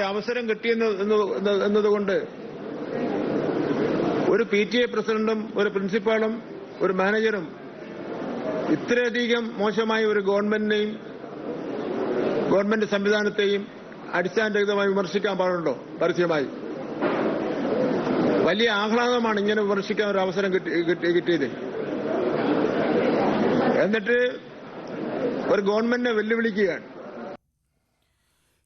അവസരം എന്നതുകൊണ്ട് ഒരു PTA പ്രസിഡന്റും ഒരു പ്രിൻസിപ്പാളും ഒരു മാനേജറും ഇത്രയധികം മോശമായ ഒരു ഗവൺമെന്റ് സംവിധാനത്തെയും അടിസ്ഥാനരഹിതമായി വിമർശിക്കാൻ പാടുണ്ടോ? പരസ്യമായി വലിയ ആഹ്ലാദമാണ് ഇങ്ങനെ വിമർശിക്കാൻ ഒരു അവസരം കിട്ടിയത്. എന്നിട്ട് ഒരു ഗവൺമെന്റിനെ വെല്ലുവിളിക്കുകയാണ്.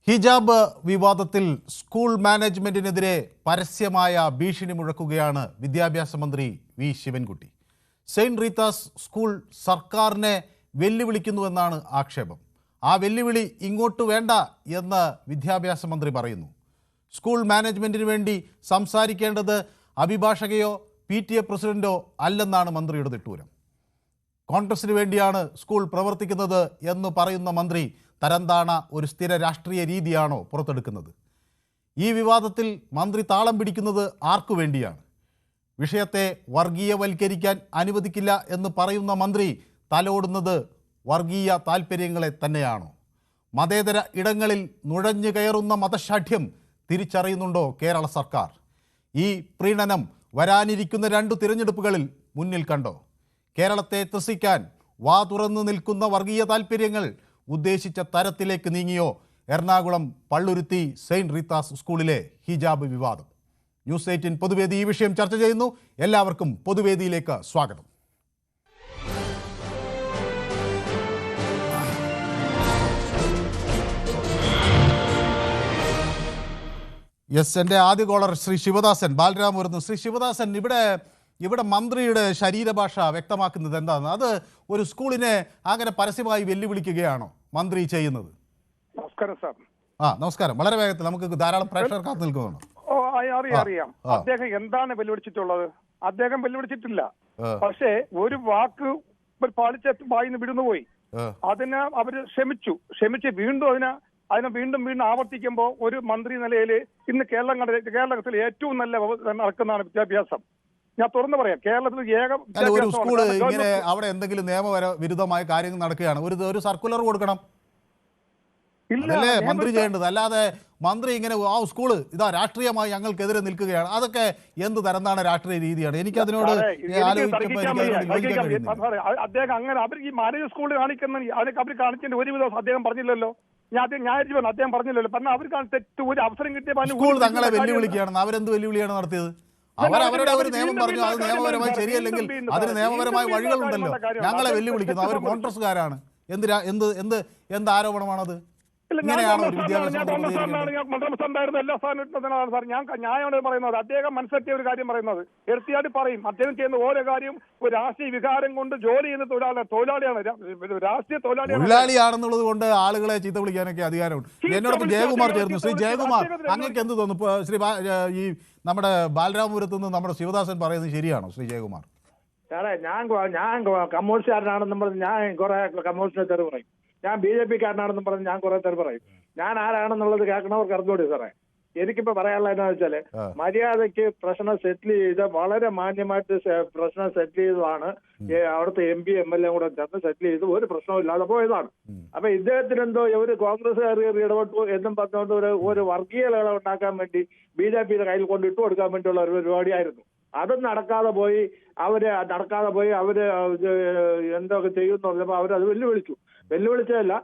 ഹിജാബ് വിവാദത്തിൽ സ്കൂൾ മാനേജ്മെന്റിനെതിരെ പരസ്യമായ ഭീഷണി മുഴക്കുകയാണ് വിദ്യാഭ്യാസ മന്ത്രി V Sivankutty. Saint Rita's school സർക്കാരിനെ വെല്ലുവിളിക്കുന്നുവെന്നാണ് ആക്ഷേപം. ആ വെല്ലുവിളി ഇങ്ങോട്ട് വേണ്ട എന്ന് വിദ്യാഭ്യാസ മന്ത്രി പറയുന്നു. സ്കൂൾ മാനേജ്മെന്റിന് വേണ്ടി സംസാരിക്കേണ്ടത് അഭിഭാഷകയോ PTA പ്രസിഡന്റോ അല്ലെന്നാണ് മന്ത്രിയുടെ തിട്ടൂരം. കോൺഗ്രസിന് വേണ്ടിയാണ് സ്കൂൾ പ്രവർത്തിക്കുന്നത് എന്ന് പറയുന്ന മന്ത്രി തരംതാണ ഒരു സ്ഥിര രാഷ്ട്രീയ രീതിയാണോ പുറത്തെടുക്കുന്നത്? ഈ വിവാദത്തിൽ മന്ത്രി താളം പിടിക്കുന്നത് ആർക്കു വേണ്ടിയാണ്? വിഷയത്തെ വർഗീയവൽക്കരിക്കാൻ അനുവദിക്കില്ല എന്ന് പറയുന്ന മന്ത്രി തലോടുന്നത് വർഗീയ താൽപ്പര്യങ്ങളെ തന്നെയാണോ? മതേതര ഇടങ്ങളിൽ നുഴഞ്ഞു കയറുന്ന മതശാഠ്യം തിരിച്ചറിയുന്നുണ്ടോ കേരള സർക്കാർ? ഈ പ്രീണനം വരാനിരിക്കുന്ന 2 തിരഞ്ഞെടുപ്പുകളിൽ മുന്നിൽ കണ്ടോ? കേരളത്തെ ത്രസിക്കാൻ വാ തുറന്നു നിൽക്കുന്ന വർഗീയ താൽപ്പര്യങ്ങൾ ഉദ്ദേശിച്ച തരത്തിലേക്ക് നീങ്ങിയോ എറണാകുളം പള്ളുരുത്തി സെയിന്റ് റീത്താസ് സ്കൂളിലെ ഹിജാബ് വിവാദം? ന്യൂസ് 18 പൊതുവേദി ഈ വിഷയം ചർച്ച ചെയ്യുന്നു. എല്ലാവർക്കും പൊതുവേദിയിലേക്ക് സ്വാഗതം. എൻ്റെ ആദ്യ കോളർ ശ്രീ ശിവദാസൻ ബാലരാമപുരത്ത്. ശ്രീ ശിവദാസൻ, ഇവിടെ മന്ത്രിയുടെ ശരീരഭാഷ വ്യക്തമാക്കുന്നത് എന്താണ്? അത് ഒരു സ്കൂളിനെ അങ്ങനെ പരസ്യമായി വെല്ലുവിളിക്കുകയാണോ മന്ത്രി ചെയ്യുന്നത്? നമസ്കാരം സാർ. നമസ്കാരം. വളരെ വേഗത്തിൽ, നമുക്ക് ധാരാളം പ്രേക്ഷകർ കാത്തു നിൽക്കുകയാണ്. അറിയാം അദ്ദേഹം എന്താണ് വെല്ലുവിളിച്ചിട്ടുള്ളത്. അദ്ദേഹം വെല്ലുവിളിച്ചിട്ടില്ല. പക്ഷേ ഒരു വാക്ക് പാലിച്ച വായിന്ന് വിടുന്നുപോയി. അതിന് അവര് ക്ഷമിച്ച് വീണ്ടും അതിനെ വീണ്ടും ആവർത്തിക്കുമ്പോൾ ഒരു മന്ത്രി നിലയിൽ ഇന്ന് കേരളത്തിൽ ഏറ്റവും നല്ല നടക്കുന്നതാണ് വിദ്യാഭ്യാസം. ഞാൻ തുറന്നു പറയാം, കേരളത്തിൽ ഒരു സ്കൂൾ ഇങ്ങനെ അവിടെ എന്തെങ്കിലും നിയമവിരുദ്ധമായ കാര്യങ്ങൾ നടക്കുകയാണ്, ഒരു സർക്കുലർ കൊടുക്കണം. അതല്ലേ മന്ത്രി ചെയ്യേണ്ടത്. അല്ലാതെ മന്ത്രി ഇങ്ങനെ സ്കൂള് ഇതാ രാഷ്ട്രീയമായി ഞങ്ങൾക്കെതിരെ നിൽക്കുകയാണ്, അതൊക്കെ എന്ത് തരംതാണ് രാഷ്ട്രീയ രീതിയാണ്? എനിക്കതിനോട് അദ്ദേഹം അങ്ങനെ അവർ ഈ മാനേജ് സ്കൂളിൽ അവർ കാണിച്ചതിന്റെ ഒരു വിധം അദ്ദേഹം പറഞ്ഞില്ലല്ലോ. അദ്ദേഹം പറഞ്ഞില്ലല്ലോ. പറഞ്ഞാൽ അവർ തെറ്റ് ഒരു അവസരം കിട്ടിയ സ്കൂൾ തങ്ങളെ വെല്ലുവിളിക്കുകയാണ്. അവരെന്ത് വെല്ലുവിളിയാണ് നടത്തിയത്? അവരവരുടെ ഒരു നിയമം പറഞ്ഞു, അത് നിയമപരമായി ശരിയല്ലെങ്കിൽ അതിന് നിയമപരമായ വഴികളുണ്ടല്ലോ. ഞങ്ങളെ വെല്ലുവിളിക്കുന്നു. അവർ കോൺഗ്രസ്സുകാരാണ്. എന്ത് ആരോപണമാണത്? ഇങ്ങനെയാണോ ഒരു വിദ്യാഭ്യാസം? എല്ലാ സ്ഥാനത്തും സാർ ഞാൻ പറയുന്നത് അദ്ദേഹം മനസ്സിലാക്കിയ ഒരു കാര്യം പറയുന്നത് എടുത്തിയായിട്ട് പറയും. അദ്ദേഹം ചെയ്യുന്ന ഓരോ കാര്യം ഒരു രാഷ്ട്രീയ വികാരം കൊണ്ട് ജോലി ചെയ്യുന്ന തൊഴിലാളിയാണ്, രാഷ്ട്രീയ തൊഴിലാളിയാണെന്നുള്ളത് കൊണ്ട് ആളുകളെ ചീത്ത വിളിക്കാനൊക്കെ അധികാരമുണ്ട്. എന്നോടൊപ്പം ജയകുമാർ ചേർന്നു. ശ്രീ ജയകുമാർ, അങ്ങേക്ക് എന്ത് തോന്നുന്നു? ശ്രീ ഈ നമ്മുടെ ബാലരാമപുരത്ത് നിന്ന് നമ്മുടെ ശിവദാസൻ പറയുന്നത് ശരിയാണോ? ശ്രീ ജയകുമാർ, ഞാൻ കമ്മ്യൂണിസ്റ്റുകാരനാണെന്നും പറഞ്ഞ് ഞാൻ കുറെ കമ്മ്യൂണിസ്റ്റിനെ തെറി പറയും. ഞാൻ BJP കാരനാണെന്നും പറഞ്ഞ് ഞാൻ കുറെ തെറി പറയും. ഞാൻ ആരാണെന്നുള്ളത് കേൾക്കണവർക്ക് അറിഞ്ഞൂടി സാറേ. എനിക്കിപ്പോ പറയാനുള്ള എന്താ വെച്ചാല്, മര്യാദയ്ക്ക് പ്രശ്നം സെറ്റിൽ ചെയ്ത് വളരെ മാന്യമായിട്ട് പ്രശ്നം സെറ്റിൽ ചെയ്തതാണ്. അവിടുത്തെ MP MLA കൂടെ ചേർന്ന് സെറ്റിൽ ചെയ്ത് ഒരു പ്രശ്നവും ഇല്ലാതെ പോയതാണ്. അപ്പൊ ഇദ്ദേഹത്തിന് എന്തോ ഒരു കോൺഗ്രസ്സുകാർ ഇടപെട്ടു എന്നും പറഞ്ഞുകൊണ്ട് ഒരു വർഗീയ ലഹളം ഉണ്ടാക്കാൻ വേണ്ടി BJPയുടെ കയ്യിൽ കൊണ്ട് ഇട്ടു കൊടുക്കാൻ വേണ്ടിയുള്ള ഒരു പരിപാടിയായിരുന്നു. അതും നടക്കാതെ പോയി അവര് എന്തൊക്കെ ചെയ്യുമെന്ന് പറഞ്ഞപ്പോ അവരത് വെല്ലുവിളിച്ചതല്ല.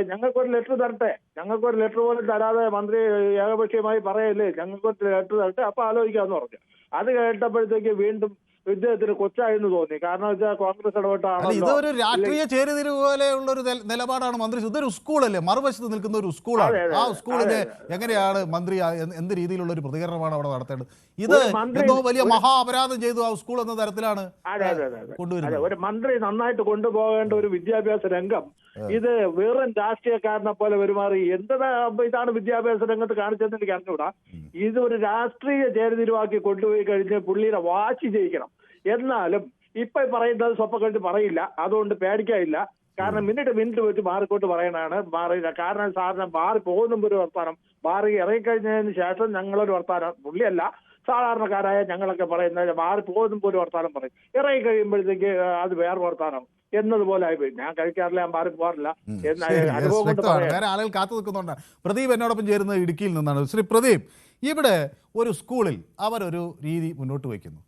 ഞങ്ങൾക്കൊരു ലെറ്റർ തരട്ടെ, ഞങ്ങൾക്കൊരു ലെറ്റർ പോലും തരാതെ മന്ത്രി ഏകപക്ഷീയമായി പറയല്ലേ, ഞങ്ങൾക്കൊരു ലെറ്റർ തരട്ടെ, അപ്പൊ ആലോചിക്കാന്ന് പറഞ്ഞു. അത് കേട്ടപ്പോഴത്തേക്ക് വീണ്ടും ഇദ്ദേഹത്തിന് കൊച്ചായെന്ന് തോന്നി. കാരണം വെച്ചാൽ കോൺഗ്രസ് ഇടപെട്ടാണ്. ഇതൊരു രാഷ്ട്രീയ ചേരിതിരിവ് പോലെയുള്ള ഒരു നിലപാടാണ് മന്ത്രി. ഇതൊരു സ്കൂളല്ലേ, മറുവശത്ത് നിൽക്കുന്ന ഒരു സ്കൂളാണ്. ആ സ്കൂളിനെ എങ്ങനെയാണ് മന്ത്രി എന്ത് രീതിയിലുള്ള ഒരു പ്രതികരണമാണ് അവിടെ നടത്തേണ്ടത്? ഇത് എന്തോ വലിയ മഹാ അപരാധം ചെയ്തു ആ സ്കൂൾ എന്ന തരത്തിലാണ് കൊണ്ടുവരുന്നത്. ഒരു മന്ത്രി നന്നായിട്ട് കൊണ്ടുപോകേണ്ട ഒരു വിദ്യാഭ്യാസ രംഗം ഇത് വെറും രാഷ്ട്രീയക്കാരനെ പോലെ പെരുമാറി ഇതാണ് വിദ്യാഭ്യാസ രംഗത്ത് കാണിച്ചതെന്ന് എനിക്ക് അറിഞ്ഞൂടാ. ഇത് ഒരു രാഷ്ട്രീയ ചേരിതിരിവാക്കി കൊണ്ടുപോയി കഴിഞ്ഞ് പുള്ളിയുടെ വാശി ജയിക്കണം. എന്നാലും ഇപ്പൊ പറയുന്നത് സ്വപ്നം പറയില്ല, അതുകൊണ്ട് പേടിക്കാനില്ല. കാരണം മിനിറ്റ് വെച്ച് മാറിക്കൊണ്ട് പറയണതാണ്. കാരണം സാറിന് മാറി പോകുന്ന ഒരു വർത്താനം, മാറി ഇറങ്ങിക്കഴിഞ്ഞതിന് ശേഷം ഞങ്ങളൊരു വർത്താനം, പുള്ളിയല്ല സാധാരണക്കാരായ ഞങ്ങളൊക്കെ പറയുന്നത് മാറി പോകുമ്പോൾ ഒരു വർത്താനം പറയും, ഇറങ്ങി കഴിയുമ്പോഴത്തേക്ക് അത് വേറെ വർത്താനം. എന്നതുപോലെ ആയിപ്പോയി. ഞാൻ കഴിക്കാറില്ല, ഞാൻ പാറി പോകാറില്ല എന്ന അനുഭവം കൊണ്ട് പറയാം. വേറെ ആളുകൾ കാത്തു നിൽക്കുന്നുണ്ട്. പ്രദീപ് എന്നോടൊപ്പം ചേരുന്നത് ഇടുക്കിയിൽ നിന്നാണ്. ശ്രീ പ്രദീപ്, ഇവിടെ ഒരു സ്കൂളിൽ അവരൊരു രീതി മുന്നോട്ട് വയ്ക്കുന്നു,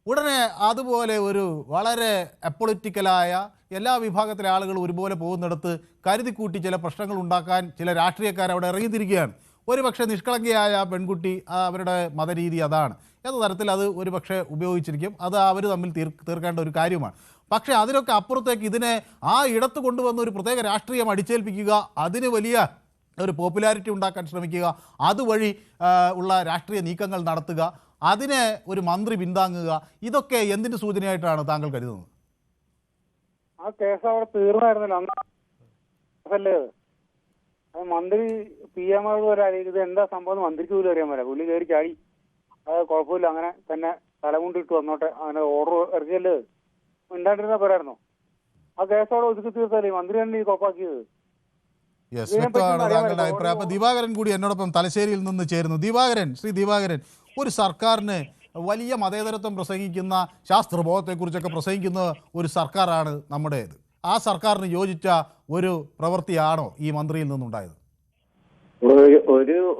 ഉടനെ അതുപോലെ ഒരു വളരെ അപ്പൊളിറ്റിക്കലായ എല്ലാ വിഭാഗത്തിലെ ആളുകൾ ഒരുപോലെ പോകുന്നിടത്ത് കരുതിക്കൂട്ടി ചില പ്രശ്നങ്ങൾ ഉണ്ടാക്കാൻ ചില രാഷ്ട്രീയക്കാർ അവിടെ ഇറങ്ങിത്തിരിക്കുകയാണ്. ഒരുപക്ഷെ നിഷ്കളങ്കയായ പെൺകുട്ടി അവരുടെ മതരീതി അതാണ് എന്ന തരത്തിൽ അത് ഒരുപക്ഷെ ഉപയോഗിച്ചിരിക്കും. അത് അവർ തമ്മിൽ തീർക്കേണ്ട ഒരു കാര്യമാണ്. പക്ഷേ അതിനൊക്കെ അപ്പുറത്തേക്ക് ഇതിനെ ആ ഇടത്ത് കൊണ്ടുവന്ന് ഒരു പ്രത്യേക രാഷ്ട്രീയം അടിച്ചേൽപ്പിക്കുക, അതിന് വലിയ ഒരു പോപ്പുലാരിറ്റി ഉണ്ടാക്കാൻ ശ്രമിക്കുക, അതുവഴി ഉള്ള രാഷ്ട്രീയ നീക്കങ്ങൾ നടത്തുക, അതിനെ ഒരു മന്ത്രി പിന്താങ്ങുക, ഇതൊക്കെ എന്തിൻ്റെ സൂചനയായിട്ടാണ് താങ്കൾ കരുതുന്നത്? ആ കേസ് അവിടെ തീർന്നായിരുന്നല്ലോ അല്ലേ? അത് മന്ത്രി PM വരെ ഇത് എന്താ സംഭവം മന്ത്രിക്ക് പോലും അറിയാൻ പറ്റില്ല. പുള്ളി കയറി ചാടി അത് കുഴപ്പമില്ല, അങ്ങനെ തന്നെ തലമുണ്ടിട്ട് വന്നോട്ടെ, അങ്ങനെ ഓർഡർ ഇറക്കിയല്ലേ, മിണ്ടാണ്ടിരുന്ന പോരായിരുന്നോ? ആ കേസോടെ ഒതുക്കി തീർത്തല്ലേ മന്ത്രി തന്നെ ഈ കോപ്പാക്കിയത്. വ്യക്തമാണ് താങ്കളുടെ അഭിപ്രായം. അപ്പൊ ദിവാകരൻ കൂടി എന്നോടൊപ്പം തലശ്ശേരിയിൽ നിന്ന് ചേരുന്നു. ദിവാകരൻ, ശ്രീ ദിവാകരൻ, ഒരു സർക്കാരിന് വലിയ മതേതരത്വം പ്രസംഗിക്കുന്ന, ശാസ്ത്രബോധത്തെക്കുറിച്ചൊക്കെ പ്രസംഗിക്കുന്ന ഒരു സർക്കാരാണ് നമ്മുടേത്. ആ സർക്കാരിന് യോജിച്ച ഒരു പ്രവൃത്തിയാണോ ഈ മന്ത്രിയിൽ നിന്നുണ്ടായത്?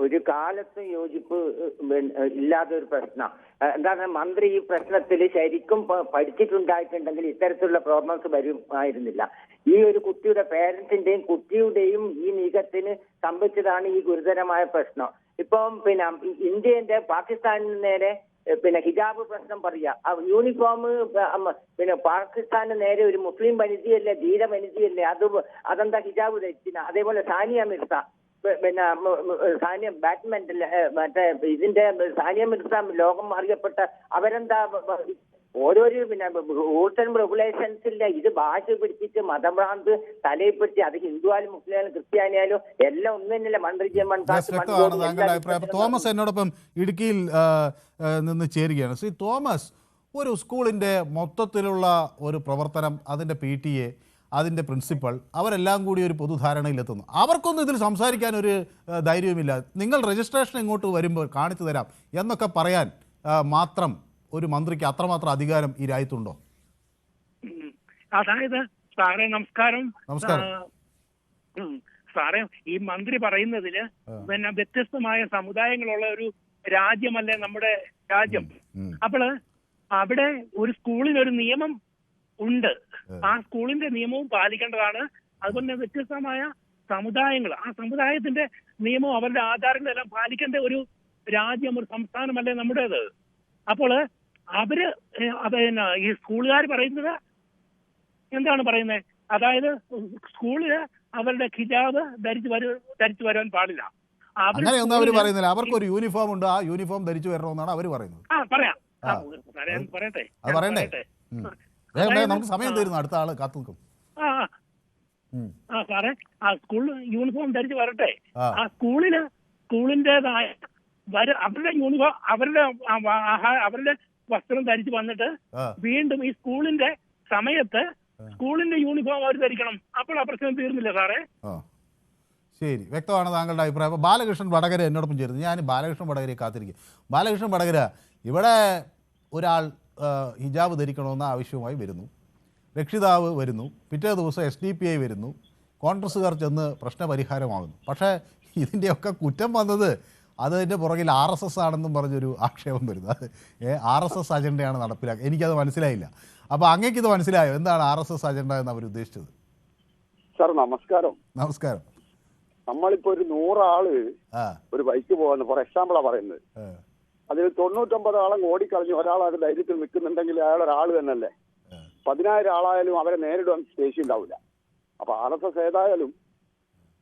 ഒരു കാലത്ത് യോജിപ്പ് ഇല്ലാത്തൊരു പ്രശ്നം. എന്താണ് മന്ത്രി ഈ പ്രശ്നത്തിൽ ശരിക്കും പഠിച്ചിട്ടുണ്ടായിട്ടുണ്ടെങ്കിൽ ഇത്തരത്തിലുള്ള പ്രോബ്ലംസ് വരുമായിരുന്നില്ല. ഈ ഒരു കുട്ടിയുടെ പേരൻസിന്റെയും കുട്ടിയുടെയും ഈ നീക്കത്തിന് സംഭവിച്ചതാണ് ഈ ഗുരുതരമായ പ്രശ്നം. ഇപ്പം ഇന്ത്യന്റെ പാകിസ്ഥാനിന് നേരെ ഹിജാബ് പ്രശ്നം പറയാ, യൂണിഫോം പാകിസ്ഥാന് നേരെ ഒരു മുസ്ലിം വനിതയല്ലേ, ധീര വനിതയല്ലേ, അതെന്താ ഹിജാബ് ധരിച്ചില്ല. അതേപോലെ സാനിയ മിർസ, സാനിയ ബാഡ്മിന്റൺ ഇതിന്റെ സാനിയ മിർസ ലോകം അറിയപ്പെട്ട അവരെന്താ ഓരോരോ റൂൾസ് ആൻഡ് റെഗുലേഷൻസില്ല. ഇത് ഭാഷ പിടിച്ചിട്ട് മതഭ്രാന്ത് തലയിൽ പിടിച്ച്, അത് ഹിന്ദു ആയാലും മുസ്ലിം ആയാലും ക്രിസ്ത്യാനിയായാലും എല്ലാം ഒന്നും തന്നെയല്ലേ. തോമസ് എന്നോടൊപ്പം ഇടുക്കിയിൽ നിന്ന് ചേരുകയാണ്. ശ്രീ തോമസ്, ഒരു സ്കൂളിൻ്റെ മൊത്തത്തിലുള്ള ഒരു പ്രവർത്തനം, അതിൻ്റെ PTA, അതിൻ്റെ പ്രിൻസിപ്പൽ, അവരെല്ലാം കൂടി ഒരു പൊതുധാരണയിലെത്തുന്നു. അവർക്കൊന്നും ഇതിൽ സംസാരിക്കാൻ ഒരു ധൈര്യവുമില്ല. നിങ്ങൾ രജിസ്ട്രേഷൻ ഇങ്ങോട്ട് വരുമ്പോൾ കാണിച്ചു തരാം എന്നൊക്കെ പറയാൻ മാത്രം ഒരു മന്ത്രിക്ക് അത്രമാത്രം അധികാരം ഈ രാജ്യത്തുണ്ടോ? അതായത് സാറേ നമസ്കാരം. നമസ്കാരം സാറേ, ഈ മന്ത്രി പറയുന്നതില് വ്യത്യസ്തമായ സമുദായങ്ങളുള്ള ഒരു രാജ്യമല്ലേ നമ്മുടെ രാജ്യം. അപ്പോൾ അവിടെ ഒരു സ്കൂളിനൊരു നിയമം ഉണ്ട്, ആ സ്കൂളിന്റെ നിയമവും പാലിക്കേണ്ടതാണ്. അതുപോലെ വ്യത്യസ്തമായ സമുദായങ്ങൾ, ആ സമുദായത്തിന്റെ നിയമവും അവരുടെ ആചാരങ്ങളെല്ലാം പാലിക്കേണ്ട ഒരു രാജ്യം, ഒരു സംസ്ഥാനമല്ലേ നമ്മുടേത്. അപ്പോൾ അവര് ഈ സ്കൂളുകാർ പറയുന്നത് എന്താണ് പറയുന്നത്? അതായത് സ്കൂളില് അവരുടെ ഹിജാബ് ധരിച്ചു വരാൻ പാടില്ല. അങ്ങനെയൊന്നും അവർ പറയുന്നില്ല. അവർക്ക് ഒരു യൂണിഫോം ഉണ്ട്, ആ യൂണിഫോം ധരിച്ചു വരണമെന്നാണ് അവർ പറയുന്നത്. പറയട്ടെ. നമുക്ക് സമയം തരുന്നു, അടുത്ത ആള് കാത്തു നിൽക്കും. സാറേ, ആ സ്കൂളിൽ യൂണിഫോം ധരിച്ച് വരട്ടെ. ആ സ്കൂളിന്റേതായ അവരുടെ യൂണിഫോം, അവരുടെ വസ്ത്രം ധരിച്ച് വന്നിട്ട് വീണ്ടും ഈ സ്കൂളിന്റെ സമയത്ത് സ്കൂളിന്റെ യൂണിഫോം അവർ ധരിക്കണം. അപ്പോൾ ആ പ്രശ്നം തീർന്നില്ല സാറേ. ശരി, വ്യക്തമാണ് താങ്കളുടെ അഭിപ്രായം. അപ്പോൾ ബാലകൃഷ്ണൻ വടകര എന്നോടൊപ്പം ചേരുന്നു. ഞാൻ ബാലകൃഷ്ണൻ വടകരയെ കാത്തിരിക്കും. ബാലകൃഷ്ണൻ വടകര, ഇവിടെ ഒരാൾ ഹിജാബ് ധരിക്കണമെന്ന ആവശ്യവുമായി വരുന്നു, രക്ഷിതാവ് വരുന്നു, പിറ്റേ ദിവസം SDPI വരുന്നു, കോൺഗ്രസ്സുകാർ ചെന്ന് പ്രശ്നപരിഹാരമാകുന്നു. പക്ഷേ ഇതിൻ്റെയൊക്കെ കുറ്റം വന്നത് അതിൻ്റെ പുറകിൽ RSS ആണെന്നും പറഞ്ഞൊരു ആക്ഷേപം വരുന്നു. അത് RSS അജണ്ടയാണ് നടപ്പിലാക്കുക. എനിക്കത് മനസ്സിലായില്ല. അപ്പോൾ അങ്ങേക്കിത് മനസ്സിലായോ എന്താണ് RSS അജണ്ട എന്ന് അവർ ഉദ്ദേശിച്ചത്? സാർ നമസ്കാരം. നമസ്കാരം. നമ്മളിപ്പോ ഒരു 100 ആള് ഒരു ബൈക്ക് പോകുന്നു, ഫോർ എക്സാമ്പിളാ പറയുന്നത്. അതിൽ 99 ആളും ഓടിക്കളഞ്ഞു, ഒരാൾ അത് ധൈര്യത്തിൽ നിൽക്കുന്നുണ്ടെങ്കിൽ അയാൾ ഒരാൾ തന്നെയല്ലേ. 10,000 ആളായാലും അവരെ നേരിടാൻ ശേഷി ഉണ്ടാവില്ല. അപ്പൊ RSS ഏതായാലും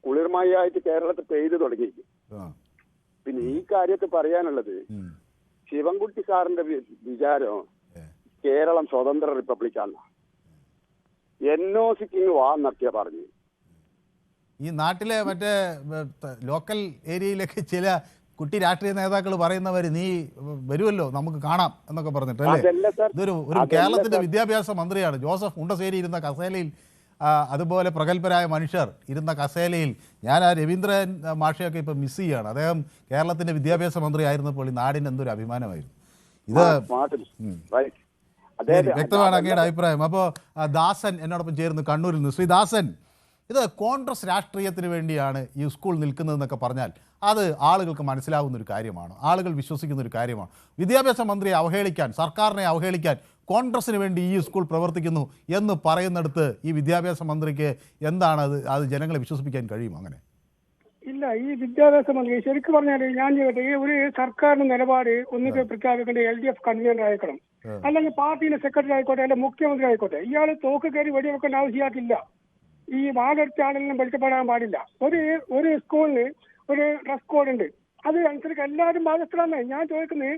കുളിർമയായിട്ട് കേരളത്തിൽ പെയ്തു തുടങ്ങിയിരിക്കും. പിന്നെ ഈ കാര്യത്തിൽ പറയാനുള്ളത്, ശിവൻകുട്ടി സാറിന്റെ വിചാരം കേരളം സ്വതന്ത്ര റിപ്പബ്ലിക്കാണ്. NOCക്ക് വാ എന്നൊക്കെയാ പറഞ്ഞു. ഈ നാട്ടിലെ മറ്റേ ലോക്കൽ ഏരിയയിലൊക്കെ ചില കുട്ടി രാഷ്ട്രീയ നേതാക്കൾ പറയുന്നവർ നീ വരുമല്ലോ നമുക്ക് കാണാം എന്നൊക്കെ പറഞ്ഞിട്ടല്ലേ. ഇതൊരു കേരളത്തിന്റെ വിദ്യാഭ്യാസ മന്ത്രിയാണ് ജോസഫ് ഉണ്ടശ്ശേരി ഇരുന്ന കസേലയിൽ, അതുപോലെ പ്രഗത്ഭരായ മനുഷ്യർ ഇരുന്ന കസേലയിൽ ഞാൻ ആ രവീന്ദ്രൻ മാഷയൊക്കെ ഇപ്പം മിസ് ചെയ്യുകയാണ്. അദ്ദേഹം കേരളത്തിന്റെ വിദ്യാഭ്യാസ മന്ത്രി ആയിരുന്നപ്പോൾ ഈ നാടിന് എന്തൊരു അഭിമാനമായിരുന്നു. ഇത് വ്യക്തമാണ് അങ്ങയുടെ അഭിപ്രായം. അപ്പോൾ ദാസൻ എന്നോടൊപ്പം ചേർന്ന് കണ്ണൂരിൽ നിന്ന്. ശ്രീ ദാസൻ, ഇത് കോൺഗ്രസ് രാഷ്ട്രീയത്തിന് വേണ്ടിയാണ് ഈ സ്കൂൾ നിൽക്കുന്നതെന്നൊക്കെ പറഞ്ഞാൽ അത് ആളുകൾക്ക് മനസ്സിലാവുന്നൊരു കാര്യമാണ്, ആളുകൾ വിശ്വസിക്കുന്നൊരു കാര്യമാണ്. വിദ്യാഭ്യാസ മന്ത്രിയെ അവഹേളിക്കാൻ, സർക്കാരിനെ അവഹേളിക്കാൻ കോൺഗ്രസിന് വേണ്ടി ഈ സ്കൂൾ പ്രവർത്തിക്കുന്നു എന്ന് പറയുന്നിടത്ത് ഈ വിദ്യാഭ്യാസ മന്ത്രിക്ക് എന്താണ് അത് ജനങ്ങളെ വിശ്വസിപ്പിക്കാൻ കഴിയും? അങ്ങനെ ഇല്ല. ഈ വിദ്യാഭ്യാസ മന്ത്രി ശരിക്കും പറഞ്ഞാൽ ഞാൻ ചെയ്യട്ടെ, ഈ ഒരു സർക്കാരിന്റെ നിലപാട് ഒന്നിച്ച് പ്രഖ്യാപിക്കേണ്ട LDF കൺവീനർ ആയിക്കണം, അല്ലെങ്കിൽ പാർട്ടിയുടെ സെക്രട്ടറി ആയിക്കോട്ടെ, അല്ലെങ്കിൽ മുഖ്യമന്ത്രി ആയിക്കോട്ടെ. ഇയാൾ തോക്ക് കയറി വെടിവെക്കേണ്ട ആവശ്യമാക്കില്ല. ഈ വാളെടുത്ത ആളെല്ലാം പഠിക്കപ്പെടാൻ പാടില്ല. ഒരു സ്കൂളിന് ഒരു ഡ്രസ് കോഡ് ഉണ്ട്, അത് അനുസരിച്ച് എല്ലാവരും ബാധ്യസ്ഥരാണ്. ഞാൻ ചോദിക്കുന്നത്,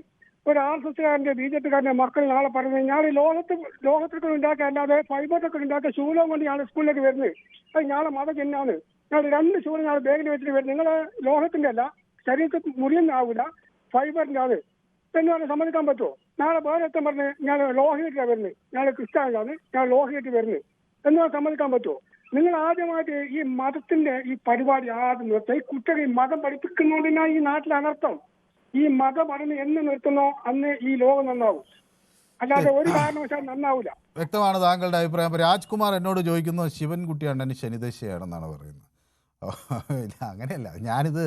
ഒരു RSSകാരന്റെ BJPക്കാരന്റെ മക്കൾ നാളെ പറയുന്നത് ഞാൻ ലോകത്തൊക്കെ ഉണ്ടാക്കുക അല്ലാതെ ഫൈബറൊക്കെ ഉണ്ടാക്കുക ശൂലം കൊണ്ട് ഞാൻ സ്കൂളിലേക്ക് വരുന്നത്, അത് ഞാളെ മതം എന്നാണ്. ഞാൻ 2 ശൂലം ഞാൻ ബാഗിൽ വെച്ചിട്ട് വരുന്നത്. നിങ്ങളെ ലോഹത്തിന്റെ അല്ല, ശരീരത്തിൽ മുറിയുന്നാവില്ല, ഫൈബറിന്റെ ആണ് എന്ന് പറഞ്ഞാൽ സമ്മതിക്കാൻ പറ്റുമോ? നാളെ വേറെ എത്താൻ പറഞ്ഞ് ഞാൻ ലോഹയായിട്ടാണ് വരുന്നത്, ഞാൻ ക്രിസ്ത്യാനിയാണ്, ഞാൻ ലോഹയായിട്ട് വരുന്നത് എന്ന് സമ്മതിക്കാൻ പറ്റുമോ? നിങ്ങൾ ആദ്യമായിട്ട് ഈ മതത്തിന്റെ ഈ പരിപാടി ആദ്യം നിർത്തുക. ഈ കുട്ടികൾ ഈ മതം പഠിപ്പിക്കുന്നതിനാണ് ഈ നാട്ടിലെ അനർത്ഥം. ഈ മതം പഠനം എന്ന് നിർത്തുന്നോ അന്ന് ഈ ലോകം നന്നാവും, അല്ലാതെ ഒരു കാരണവശാലും നന്നാവില്ല. വ്യക്തമാണ് താങ്കളുടെ അഭിപ്രായം. രാജ്കുമാർ എന്നോട് ചോദിക്കുന്നത് ശിവൻകുട്ടിയാണ് ശനിദശയാണെന്നാണ് പറയുന്നത്. ഇല്ല, അങ്ങനെയല്ല. ഞാനിത്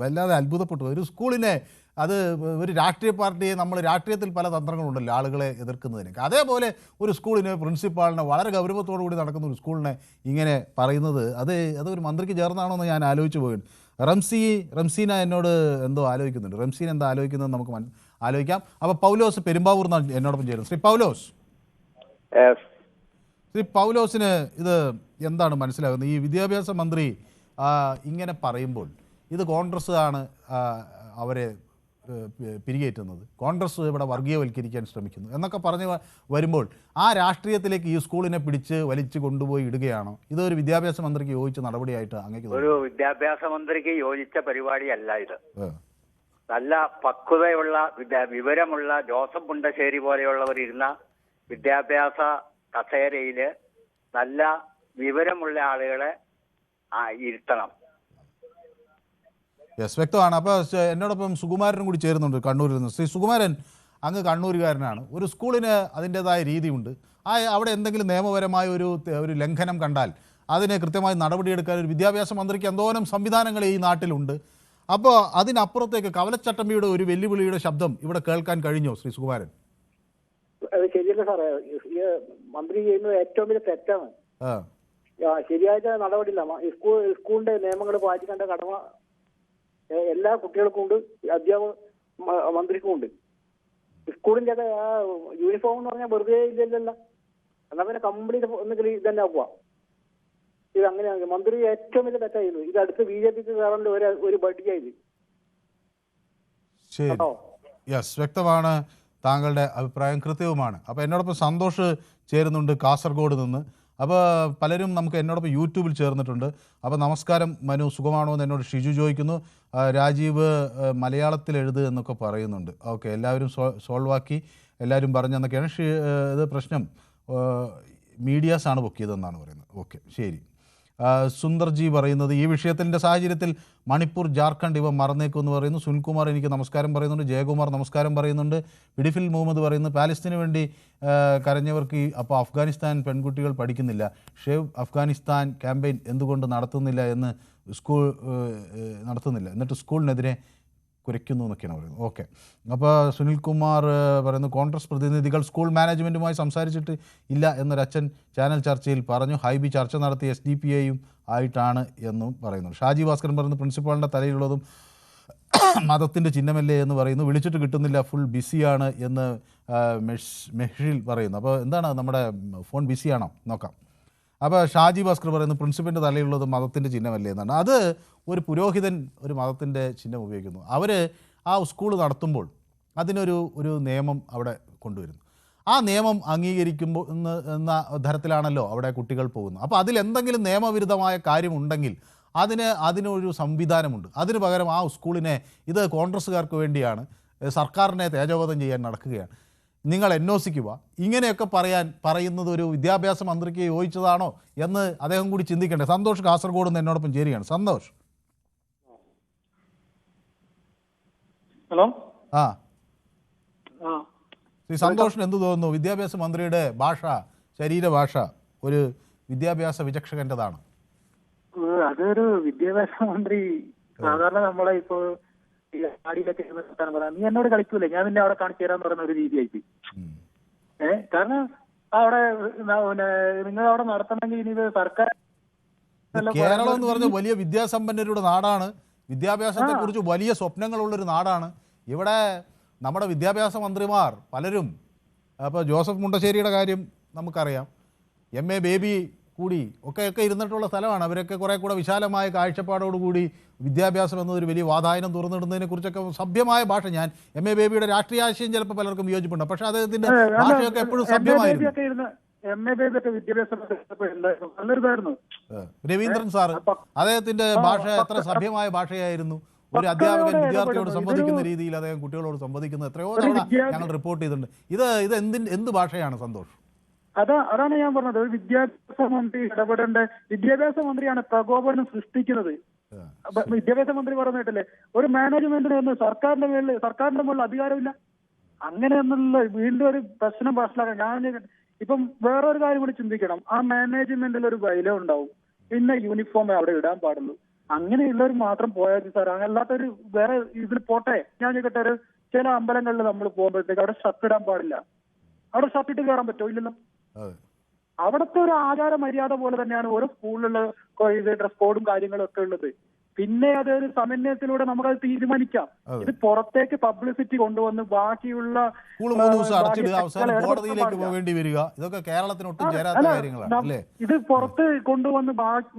വല്ലാതെ അത്ഭുതപ്പെട്ടു. ഒരു സ്കൂളിനെ, അത് ഒരു രാഷ്ട്രീയ പാർട്ടിയെ, നമ്മൾ രാഷ്ട്രീയത്തിൽ പല തന്ത്രങ്ങളുണ്ടല്ലോ ആളുകളെ എതിർക്കുന്നതിനൊക്കെ, അതേപോലെ ഒരു സ്കൂളിനെ, പ്രിൻസിപ്പാളിനെ, വളരെ ഗൗരവത്തോടു കൂടി നടക്കുന്ന ഒരു സ്കൂളിനെ ഇങ്ങനെ പറയുന്നത് അതൊരു മന്ത്രിക്ക് ചേർന്നാണോ എന്ന് ഞാൻ ആലോചിച്ച് പോയിട്ടുണ്ട്. റംസീന എന്നോട് എന്തോ ആലോചിക്കുന്നുണ്ട്. റംസീൻ എന്താ ആലോചിക്കുന്നത് നമുക്ക് ആലോചിക്കാം. അപ്പോൾ പൗലോസ് പെരുമ്പാവൂർ എന്നോടൊപ്പം ചേരുന്നു. ശ്രീ പൗലോസിന് ഇത് എന്താണ് മനസ്സിലാകുന്നത്? ഈ വിദ്യാഭ്യാസ മന്ത്രി ഇങ്ങനെ പറയുമ്പോൾ ഇത് കോൺഗ്രസ് ആണ് അവരെ പിരികേറ്റുന്നത്, കോൺഗ്രസ് ഇവിടെ വർഗീയവൽക്കരിക്കാൻ ശ്രമിക്കുന്നു എന്നൊക്കെ പറഞ്ഞ് വരുമ്പോൾ ആ രാഷ്ട്രീയത്തിലേക്ക് ഈ സ്കൂളിനെ പിടിച്ച് വലിച്ചു കൊണ്ടുപോയി ഇടുകയാണോ? ഇതൊരു വിദ്യാഭ്യാസ മന്ത്രിക്ക് യോജിച്ച നടപടിയായിട്ട് അങ്ങേക്ക്? ഒരു വിദ്യാഭ്യാസ മന്ത്രിക്ക് യോജിച്ച പരിപാടിയല്ല ഇത്. നല്ല പക്വതയുള്ള വിവരമുള്ള ജോസഫ് മുണ്ടശ്ശേരി പോലെയുള്ളവർ ഇരുന്ന വിദ്യാഭ്യാസ കസേരയില് നല്ല വിവരമുള്ള ആളുകളെ ഇരുത്തണം. യെസ്, വ്യക്തമാണ്. അപ്പോൾ എന്നോടൊപ്പം സുകുമാരനും കൂടി ചേരുന്നുണ്ട് കണ്ണൂരിൽ നിന്ന്. ശ്രീ സുകുമാരൻ, അങ്ങ് കണ്ണൂരുകാരനാണ്. ഒരു സ്കൂളിന് അതിൻ്റെതായ രീതിയുണ്ട്. അവിടെ എന്തെങ്കിലും നിയമപരമായ ഒരു ലംഘനം കണ്ടാൽ അതിന് കൃത്യമായി നടപടിയെടുക്കാൻ ഒരു വിദ്യാഭ്യാസ മന്ത്രിക്ക് എന്തോരം സംവിധാനങ്ങൾ ഈ നാട്ടിലുണ്ട്. അപ്പോൾ അതിനപ്പുറത്തേക്ക് കവലച്ചട്ടമ്പിയുടെ ഒരു വെല്ലുവിളിയുടെ ശബ്ദം ഇവിടെ കേൾക്കാൻ കഴിഞ്ഞോ ശ്രീ സുകുമാരൻ? അത് ശരിയല്ല സാറേ. മന്ത്രി ചെയ്യുന്നത് ഏറ്റവും വലിയ തെറ്റാണ്. ശരിയായ നടപടിയില്ല. സ്കൂളിന്റെ നിയമങ്ങൾ പാലിക്കേണ്ട കടമ എല്ലാ കുട്ടികൾക്കും ഉണ്ട്, അധ്യാപക മന്ത്രിക്കും ഉണ്ട്. സ്കൂളിന്റെ യൂണിഫോം എന്ന് പറഞ്ഞാൽ വെറുതെ ഇല്ലല്ലോ. എന്നാ പിന്നെ കംപ്ലീറ്റ് ഒന്നുകിൽ ഇതന്നെ ആക്കുക. ഇത് അങ്ങനെയാണ്. മന്ത്രി ഏറ്റവും വലിയ തെറ്റായിരുന്നു. ഇത് അടുത്ത് BJPക്ക് കയറേണ്ട ഒരു ബഡ്ജായത്. യെസ്, വ്യക്തമാണ്. താങ്കളുടെ അഭിപ്രായം കൃത്യവുമാണ്. അപ്പോൾ എന്നോടൊപ്പം സന്തോഷ് ചേരുന്നുണ്ട് കാസർഗോഡ് നിന്ന്. അപ്പോൾ പലരും നമുക്ക് എന്നോടൊപ്പം യൂട്യൂബിൽ ചേർന്നിട്ടുണ്ട്. അപ്പോൾ നമസ്കാരം മനു, സുഖമാണോ എന്ന് എന്നോട് ഷിജു ചോദിക്കുന്നു. രാജീവ് മലയാളത്തിൽ എഴുത് എന്നൊക്കെ പറയുന്നുണ്ട്. ഓക്കെ, എല്ലാവരും സോൾവ് ആക്കി എല്ലാവരും പറഞ്ഞെന്നൊക്കെയാണ്. ഇത് പ്രശ്നം മീഡിയാസാണ് പൊക്കിയതെന്നാണ് പറയുന്നത്. ഓക്കെ, ശരി. സുന്ദർജി പറയുന്നത് ഈ വിഷയത്തിൻ്റെ സാഹചര്യത്തിൽ മണിപ്പൂർ, ജാർഖണ്ഡ് ഇവ മറന്നേക്കുമെന്ന് പറയുന്നു. സുനിൽകുമാർ എനിക്ക് നമസ്കാരം പറയുന്നുണ്ട്. ജയകുമാർ നമസ്കാരം പറയുന്നുണ്ട്. പിടിഫിൽ മുഹമ്മദ് പറയുന്നു പാലസ്തീന് വേണ്ടി കരഞ്ഞവർക്ക് അപ്പോൾ അഫ്ഗാനിസ്ഥാൻ പെൺകുട്ടികൾ പഠിക്കുന്നില്ല, ഷേവ് അഫ്ഗാനിസ്ഥാൻ ക്യാമ്പയിൻ എന്തുകൊണ്ട് നടത്തുന്നില്ല എന്നിട്ട് സ്കൂളിനെതിരെ കുരയ്ക്കുന്നു എന്നൊക്കെയാണ് പറയുന്നത്. ഓക്കെ, അപ്പോൾ സുനിൽകുമാർ പറയുന്നു കോൺഗ്രസ് പ്രതിനിധികൾ സ്കൂൾ മാനേജ്മെൻറ്റുമായി സംസാരിച്ചിട്ട് ഇല്ല എന്നൊരച്ഛൻ ചാനൽ ചർച്ചയിൽ പറഞ്ഞു. ഹൈബി ചർച്ച നടത്തി SDPIയും ആയിട്ടാണ് എന്നും പറയുന്നു. ഷാജി ഭാസ്കരൻ പറയുന്നു പ്രിൻസിപ്പാളിൻ്റെ തലയിലുള്ളതും മതത്തിൻ്റെ ചിഹ്നമല്ലേ എന്ന് പറയുന്നു. വിളിച്ചിട്ട് കിട്ടുന്നില്ല, ഫുൾ ബിസിയാണ് എന്ന് മെഹ്ഷിൽ പറയുന്നു. അപ്പോൾ എന്താണ് നമ്മുടെ ഫോൺ ബിസിയാണോ നോക്കാം. അപ്പോൾ ഷാജി ഭാസ്കർ പറയുന്നു പ്രിൻസിപ്പലിൻ്റെ തലയിലുള്ളത് മതത്തിൻ്റെ ചിഹ്നമല്ലേ എന്നാണ്. അത് ഒരു പുരോഹിതൻ ഒരു മതത്തിൻ്റെ ചിഹ്നം ഉപയോഗിക്കുന്നു. അവർ ആ സ്കൂൾ നടത്തുമ്പോൾ അതിനൊരു നിയമം അവിടെ കൊണ്ടുവരുന്നു. ആ നിയമം അംഗീകരിക്കുമ്പോൾ എന്ന തരത്തിലാണല്ലോ അവിടെ കുട്ടികൾ പോകുന്നത്. അപ്പോൾ അതിലെന്തെങ്കിലും നിയമവിരുദ്ധമായ കാര്യമുണ്ടെങ്കിൽ അതിനൊരു സംവിധാനമുണ്ട്. അതിന് പകരം ആ സ്കൂളിനെ ഇത് കോൺഗ്രസ്സുകാർക്ക് വേണ്ടിയാണ്, സർക്കാരിനെ തേജോവധം ചെയ്യാൻ നടക്കുകയാണ്, നിങ്ങൾ NOCക്ക് പോവാ, ഇങ്ങനെയൊക്കെ പറയുന്നത് ഒരു വിദ്യാഭ്യാസ മന്ത്രിക്ക് യോജിച്ചതാണോ എന്ന് അദ്ദേഹം കൂടി ചിന്തിക്കണ്ടേ. സന്തോഷ് കാസർഗോഡ് നിന്ന് എന്നോടൊപ്പം ചേരുകയാണ്. സന്തോഷ്, ഹലോ. ശ്രീ സന്തോഷിന് എന്ത് തോന്നുന്നു? വിദ്യാഭ്യാസ മന്ത്രിയുടെ ഭാഷ, ശരീരഭാഷ ഒരു വിദ്യാഭ്യാസ വിചക്ഷകൻ്റെതാണ്. അതൊരു വിദ്യാഭ്യാസ മന്ത്രി സാധാരണ നമ്മളെ ഇപ്പോ ആടിയിലൊക്കെ പറയാം, നീ എന്നോട് കളിക്കൂലേ, ഞാൻ നിന്നെ അവിടെ കാണിച്ചു തരാന്ന് പറയുന്ന ഒരു രീതിയായി. കാരണം അവിടെ നിങ്ങൾ അവിടെ നടത്തണമെങ്കിൽ ഇനി സർക്കാർ. കേരളം എന്ന് പറഞ്ഞ വലിയ വിദ്യാസമ്പന്നരുടെ നാടാണ്, വിദ്യാഭ്യാസത്തെ കുറിച്ച് വലിയ സ്വപ്നങ്ങളുള്ളൊരു നാടാണ്. ഇവിടെ നമ്മുടെ വിദ്യാഭ്യാസ മന്ത്രിമാർ പലരും, അപ്പോൾ ജോസഫ് മുണ്ടശ്ശേരിയുടെ കാര്യം നമുക്കറിയാം, MA ബേബി കൂടി ഒക്കെ ഇരുന്നിട്ടുള്ള സ്ഥലമാണ്. അവരൊക്കെ കുറെ കൂടെ വിശാലമായ കാഴ്ചപ്പാടോടുകൂടി വിദ്യാഭ്യാസം എന്നതൊരു വലിയ വാതായനം തുറന്നിടുന്നതിനെ കുറിച്ചൊക്കെ സഭ്യമായ ഭാഷ. ഞാൻ MA ബേബിയുടെ രാഷ്ട്രീയ ആശയം ചിലപ്പോൾ പലർക്കും വിയോജിപ്പുണ്ട്, പക്ഷെ അദ്ദേഹത്തിന്റെ ഭാഷയൊക്കെ എപ്പോഴും സഭ്യമായിരുന്നു. രവീന്ദ്രൻ സാർ, അദ്ദേഹത്തിന്റെ ഭാഷ എത്ര സഭ്യമായ ഭാഷയായിരുന്നു. ഒരു അധ്യാപകൻ വിദ്യാർത്ഥിയോട് സംവദിക്കുന്ന രീതിയിൽ അദ്ദേഹം കുട്ടികളോട് സംവദിക്കുന്നത് എത്രയോ തവണ ഞങ്ങൾ റിപ്പോർട്ട് ചെയ്തിട്ടുണ്ട്. ഇത് എന്ത് ഭാഷയാണ് സന്തോഷ്? അതാണ് ഞാൻ പറഞ്ഞത്. ഒരു വിദ്യാഭ്യാസ മന്ത്രി ഇടപെടേണ്ട, വിദ്യാഭ്യാസ മന്ത്രിയാണ് പ്രകോപനം സൃഷ്ടിക്കുന്നത്. വിദ്യാഭ്യാസ മന്ത്രി പറഞ്ഞിട്ടില്ലേ, ഒരു മാനേജ്മെന്റിന് സർക്കാരിന്റെ മുകളിൽ അധികാരമില്ല. അങ്ങനെയൊന്നുള്ള വീണ്ടും ഒരു പ്രശ്നം മനസ്സിലാക്കാൻ ഞാൻ ഇപ്പം വേറൊരു കാര്യം കൂടി ചിന്തിക്കണം. ആ മാനേജ്മെന്റിൽ ഒരു ബൈലോ ഉണ്ടാവും, പിന്നെ യൂണിഫോമേ അവിടെ ഇടാൻ പാടുള്ളൂ. അങ്ങനെയുള്ളവർ മാത്രം പോയാൽ സാർ, അല്ലാത്തൊരു വേറെ ഇതിൽ പോട്ടെ. ഞാൻ ചോദിക്കട്ടെ, ഒരു ചില അമ്പലങ്ങളിൽ നമ്മൾ പോകുമ്പോഴത്തേക്ക് അവിടെ ഷർട്ട് ഇടാൻ പാടില്ല. അവിടെ ഷർട്ട് ഇട്ട് കയറാൻ പറ്റുമോ? ഇല്ലല്ലോ. അവിടുത്തെ ഒരു ആചാര മര്യാദ പോലെ തന്നെയാണ് ഓരോ സ്കൂളിലുള്ള ഡ്രസ് കോഡും കാര്യങ്ങളും ഒക്കെ ഉള്ളത്. പിന്നെ അതൊരു സമന്വയത്തിലൂടെ നമുക്കത് തീരുമാനിക്കാം. ഇത് പുറത്തേക്ക് പബ്ലിസിറ്റി കൊണ്ടുവന്ന് ബാക്കിയുള്ള കോടതിയിലേക്ക് പോകേണ്ടി വരിക, ഇതൊക്കെ കേരളത്തിനൊട്ടും ചേരാത്ത കാര്യങ്ങളാണ്. ഇത് പുറത്ത് കൊണ്ടുവന്ന്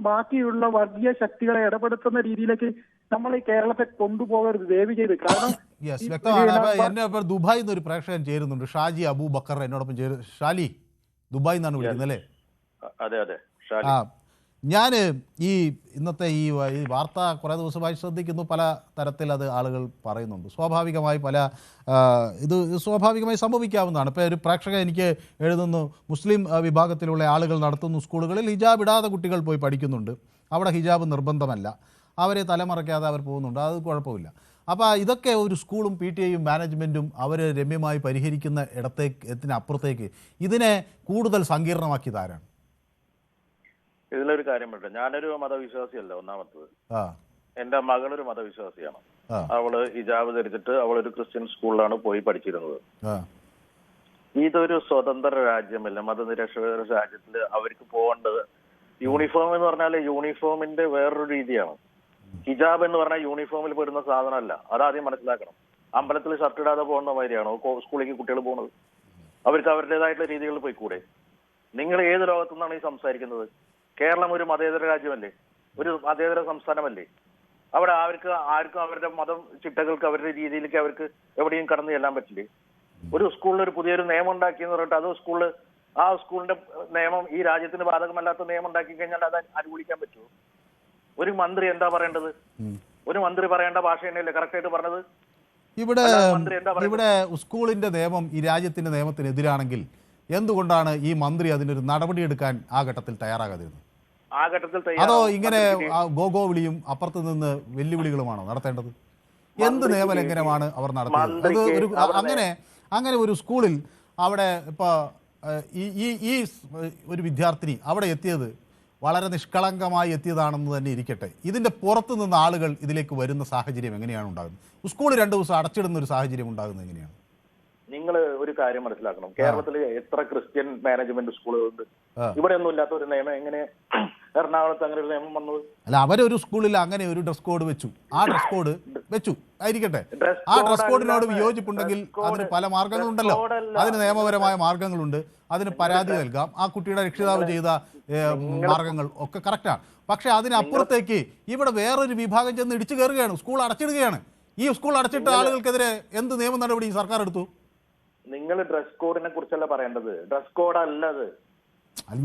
ബാക്കിയുള്ള വർഗീയ ശക്തികളെ ഇടപെടുത്തുന്ന രീതിയിലേക്ക് നമ്മൾ ഈ കേരളത്തെ കൊണ്ടുപോകരുത് ദയവ് ചെയ്ത്. കാരണം വ്യക്തമാണ്. എന്നെ ദുബായിൽ നിന്ന് ഒരു പ്രേക്ഷകൻ ചേരുന്നുണ്ട്, ഷാജി അബൂബക്കർ എന്നോടൊപ്പം ചേരും. ഷാലി, ദുബായിൽ നിന്നാണ് വിളിക്കുന്നത് അല്ലേ? അതെ. ഞാൻ ഇന്നത്തെ ഈ വാർത്ത കുറേ ദിവസമായി ശ്രദ്ധിക്കുന്നു. പല തരത്തിൽ അത് ആളുകൾ പറയുന്നുണ്ട്. സ്വാഭാവികമായി ഇത് സ്വാഭാവികമായി സംഭവിക്കാവുന്നതാണ്. ഇപ്പോൾ ഒരു പ്രേക്ഷകൻ എനിക്ക് എഴുതുന്നു, മുസ്ലിം വിഭാഗത്തിലുള്ള ആളുകൾ നടത്തുന്ന സ്കൂളുകളിൽ ഹിജാബ് ഇടാതെ കുട്ടികൾ പോയി പഠിക്കുന്നുണ്ട്, അവിടെ ഹിജാബ് നിർബന്ധമല്ല, അവരെ തലമറയ്ക്കാതെ അവർ പോകുന്നുണ്ട്, അത് കുഴപ്പമില്ല. അപ്പോൾ ഇതൊക്കെ ഒരു സ്കൂളും PTA മാനേജ്മെൻറ്റും അവർ രമ്യമായി പരിഹരിക്കുന്ന ഇടത്തേക്ക് ഇതിനെ കൂടുതൽ സങ്കീർണമാക്കിയത് ആരാണ്? ഇതിലൊരു കാര്യം പറയട്ടെ, ഞാനൊരു മതവിശ്വാസിയല്ല. ഒന്നാമത്തത്, എന്റെ മകളൊരു മതവിശ്വാസിയാണ്. അവള് ഹിജാബ് ധരിച്ചിട്ട് അവളൊരു ക്രിസ്ത്യൻ സ്കൂളിലാണ് പോയി പഠിച്ചിരുന്നത്. ഇതൊരു സ്വതന്ത്ര രാജ്യമല്ല, മതനിരപേക്ഷ രാജ്യത്തില് അവർക്ക് പോകേണ്ടത് യൂണിഫോം എന്ന് പറഞ്ഞാൽ യൂണിഫോമിന്റെ വേറൊരു രീതിയാണ്. ഹിജാബ് എന്ന് പറഞ്ഞാൽ യൂണിഫോമിൽ വരുന്ന സാധനമല്ല, അതാദ്യം മനസ്സിലാക്കണം. അമ്പലത്തിൽ ഷർട്ട് ഇടാതെ പോകുന്ന മാതിരിയാണോ സ്കൂളിലേക്ക് കുട്ടികൾ പോകുന്നത്? അവർക്ക് അവരുടേതായിട്ടുള്ള രീതികളിൽ പോയിക്കൂടെ? നിങ്ങൾ ഏത് ലോകത്തു നിന്നാണ് ഈ സംസാരിക്കുന്നത്? കേരളം ഒരു മതേതര രാജ്യമല്ലേ, ഒരു മതേതര സംസ്ഥാനമല്ലേ? അവിടെ ആർക്കും അവരുടെ മതം ചിട്ടകൾക്ക് അവരുടെ രീതിയിലേക്ക് അവർക്ക് എവിടെയും കടന്നു ചെല്ലാൻ പറ്റില്ലേ? ഒരു സ്കൂളിൽ ഒരു പുതിയൊരു നിയമം ഉണ്ടാക്കിയെന്ന് പറഞ്ഞിട്ട് അത് സ്കൂളിന്റെ നിയമം ഈ രാജ്യത്തിന് ബാധകമല്ലാത്ത നിയമം ഉണ്ടാക്കി കഴിഞ്ഞാൽ അത് അനുകൂലിക്കാൻ പറ്റുമോ? ഒരു മന്ത്രി എന്താ പറയേണ്ടത്? ഒരു മന്ത്രി പറയേണ്ട ഭാഷ തന്നെയല്ലേ കറക്റ്റായിട്ട് പറഞ്ഞത്? ഇവിടെ സ്കൂളിന്റെ നിയമം ഈ രാജ്യത്തിന്റെ നിയമത്തിനെതിരാണെങ്കിൽ എന്തുകൊണ്ടാണ് ഈ മന്ത്രി അതിനൊരു നടപടിയെടുക്കാൻ ആ ഘട്ടത്തിൽ തയ്യാറാകാതിരുന്നത്? അതോ ഇങ്ങനെ ഗോഗോ വിളിയും അപ്പുറത്ത് നിന്ന് വെല്ലുവിളികളുമാണോ നടത്തേണ്ടത്? എന്ത് നിയമലംഘനമാണ് അവർ നടത്തിയത്? അങ്ങനെ ഒരു സ്കൂളിൽ അവിടെ ഇപ്പോൾ ഈ ഒരു വിദ്യാർത്ഥിനി അവിടെ എത്തിയത് വളരെ നിഷ്കളങ്കമായി എത്തിയതാണെന്ന് തന്നെ ഇരിക്കട്ടെ, ഇതിൻ്റെ പുറത്തു നിന്ന് ആളുകൾ ഇതിലേക്ക് വരുന്ന സാഹചര്യം എങ്ങനെയാണ് ഉണ്ടാകുന്നത്? സ്കൂൾ 2 ദിവസം അടച്ചിടുന്ന ഒരു സാഹചര്യം ഉണ്ടാകുന്നത് എങ്ങനെയാണ്? നിങ്ങൾ ഒരു കാര്യം മനസ്സിലാക്കണം, കേരളത്തിൽ എത്ര ക്രിസ്ത്യൻ മാനേജ്മെന്റ് സ്കൂളുകളുണ്ട്? ഇവിടെ ഒന്നും ഇല്ലാത്ത ഒരു നിയമം എങ്ങനെ എറണാകുളത്ത് അങ്ങനെ ഒരു നിയമം വന്നത്? അല്ല, അവരൊരു സ്കൂളിൽ അങ്ങനെ ഒരു ഡ്രസ് കോഡ് വെച്ചു, ആ ഡ്രസ് കോഡ് വെച്ചു ആയിരിക്കട്ടെ. ആ ഡ്രസ് കോഡിനോട് വിയോജിപ്പുണ്ടെങ്കിൽ അതിന് പല മാർഗങ്ങളുണ്ടല്ലോ, അതിന് നിയമപരമായ മാർഗങ്ങളുണ്ട്, അതിന് പരാതി നൽകാം. ആ കുട്ടിയുടെ രക്ഷിതാവ് ചെയ്ത മാർഗങ്ങൾ ഒക്കെ കറക്റ്റാണ്. പക്ഷെ അതിനപ്പുറത്തേക്ക് ഇവിടെ വേറൊരു വിഭാഗം ചെന്ന് ഇടിച്ചു കയറുകയാണ്, സ്കൂൾ അടച്ചിടുകയാണ്. ഈ സ്കൂൾ അടച്ചിട്ട ആളുകൾക്കെതിരെ എന്ത് നിയമ നടപടി സർക്കാർ എടുത്തു? നിങ്ങൾ ഡ്രസ് കോഡിനെ കുറിച്ചല്ല പറയേണ്ടത്, ഡ്രസ് കോഡ് അല്ലത്.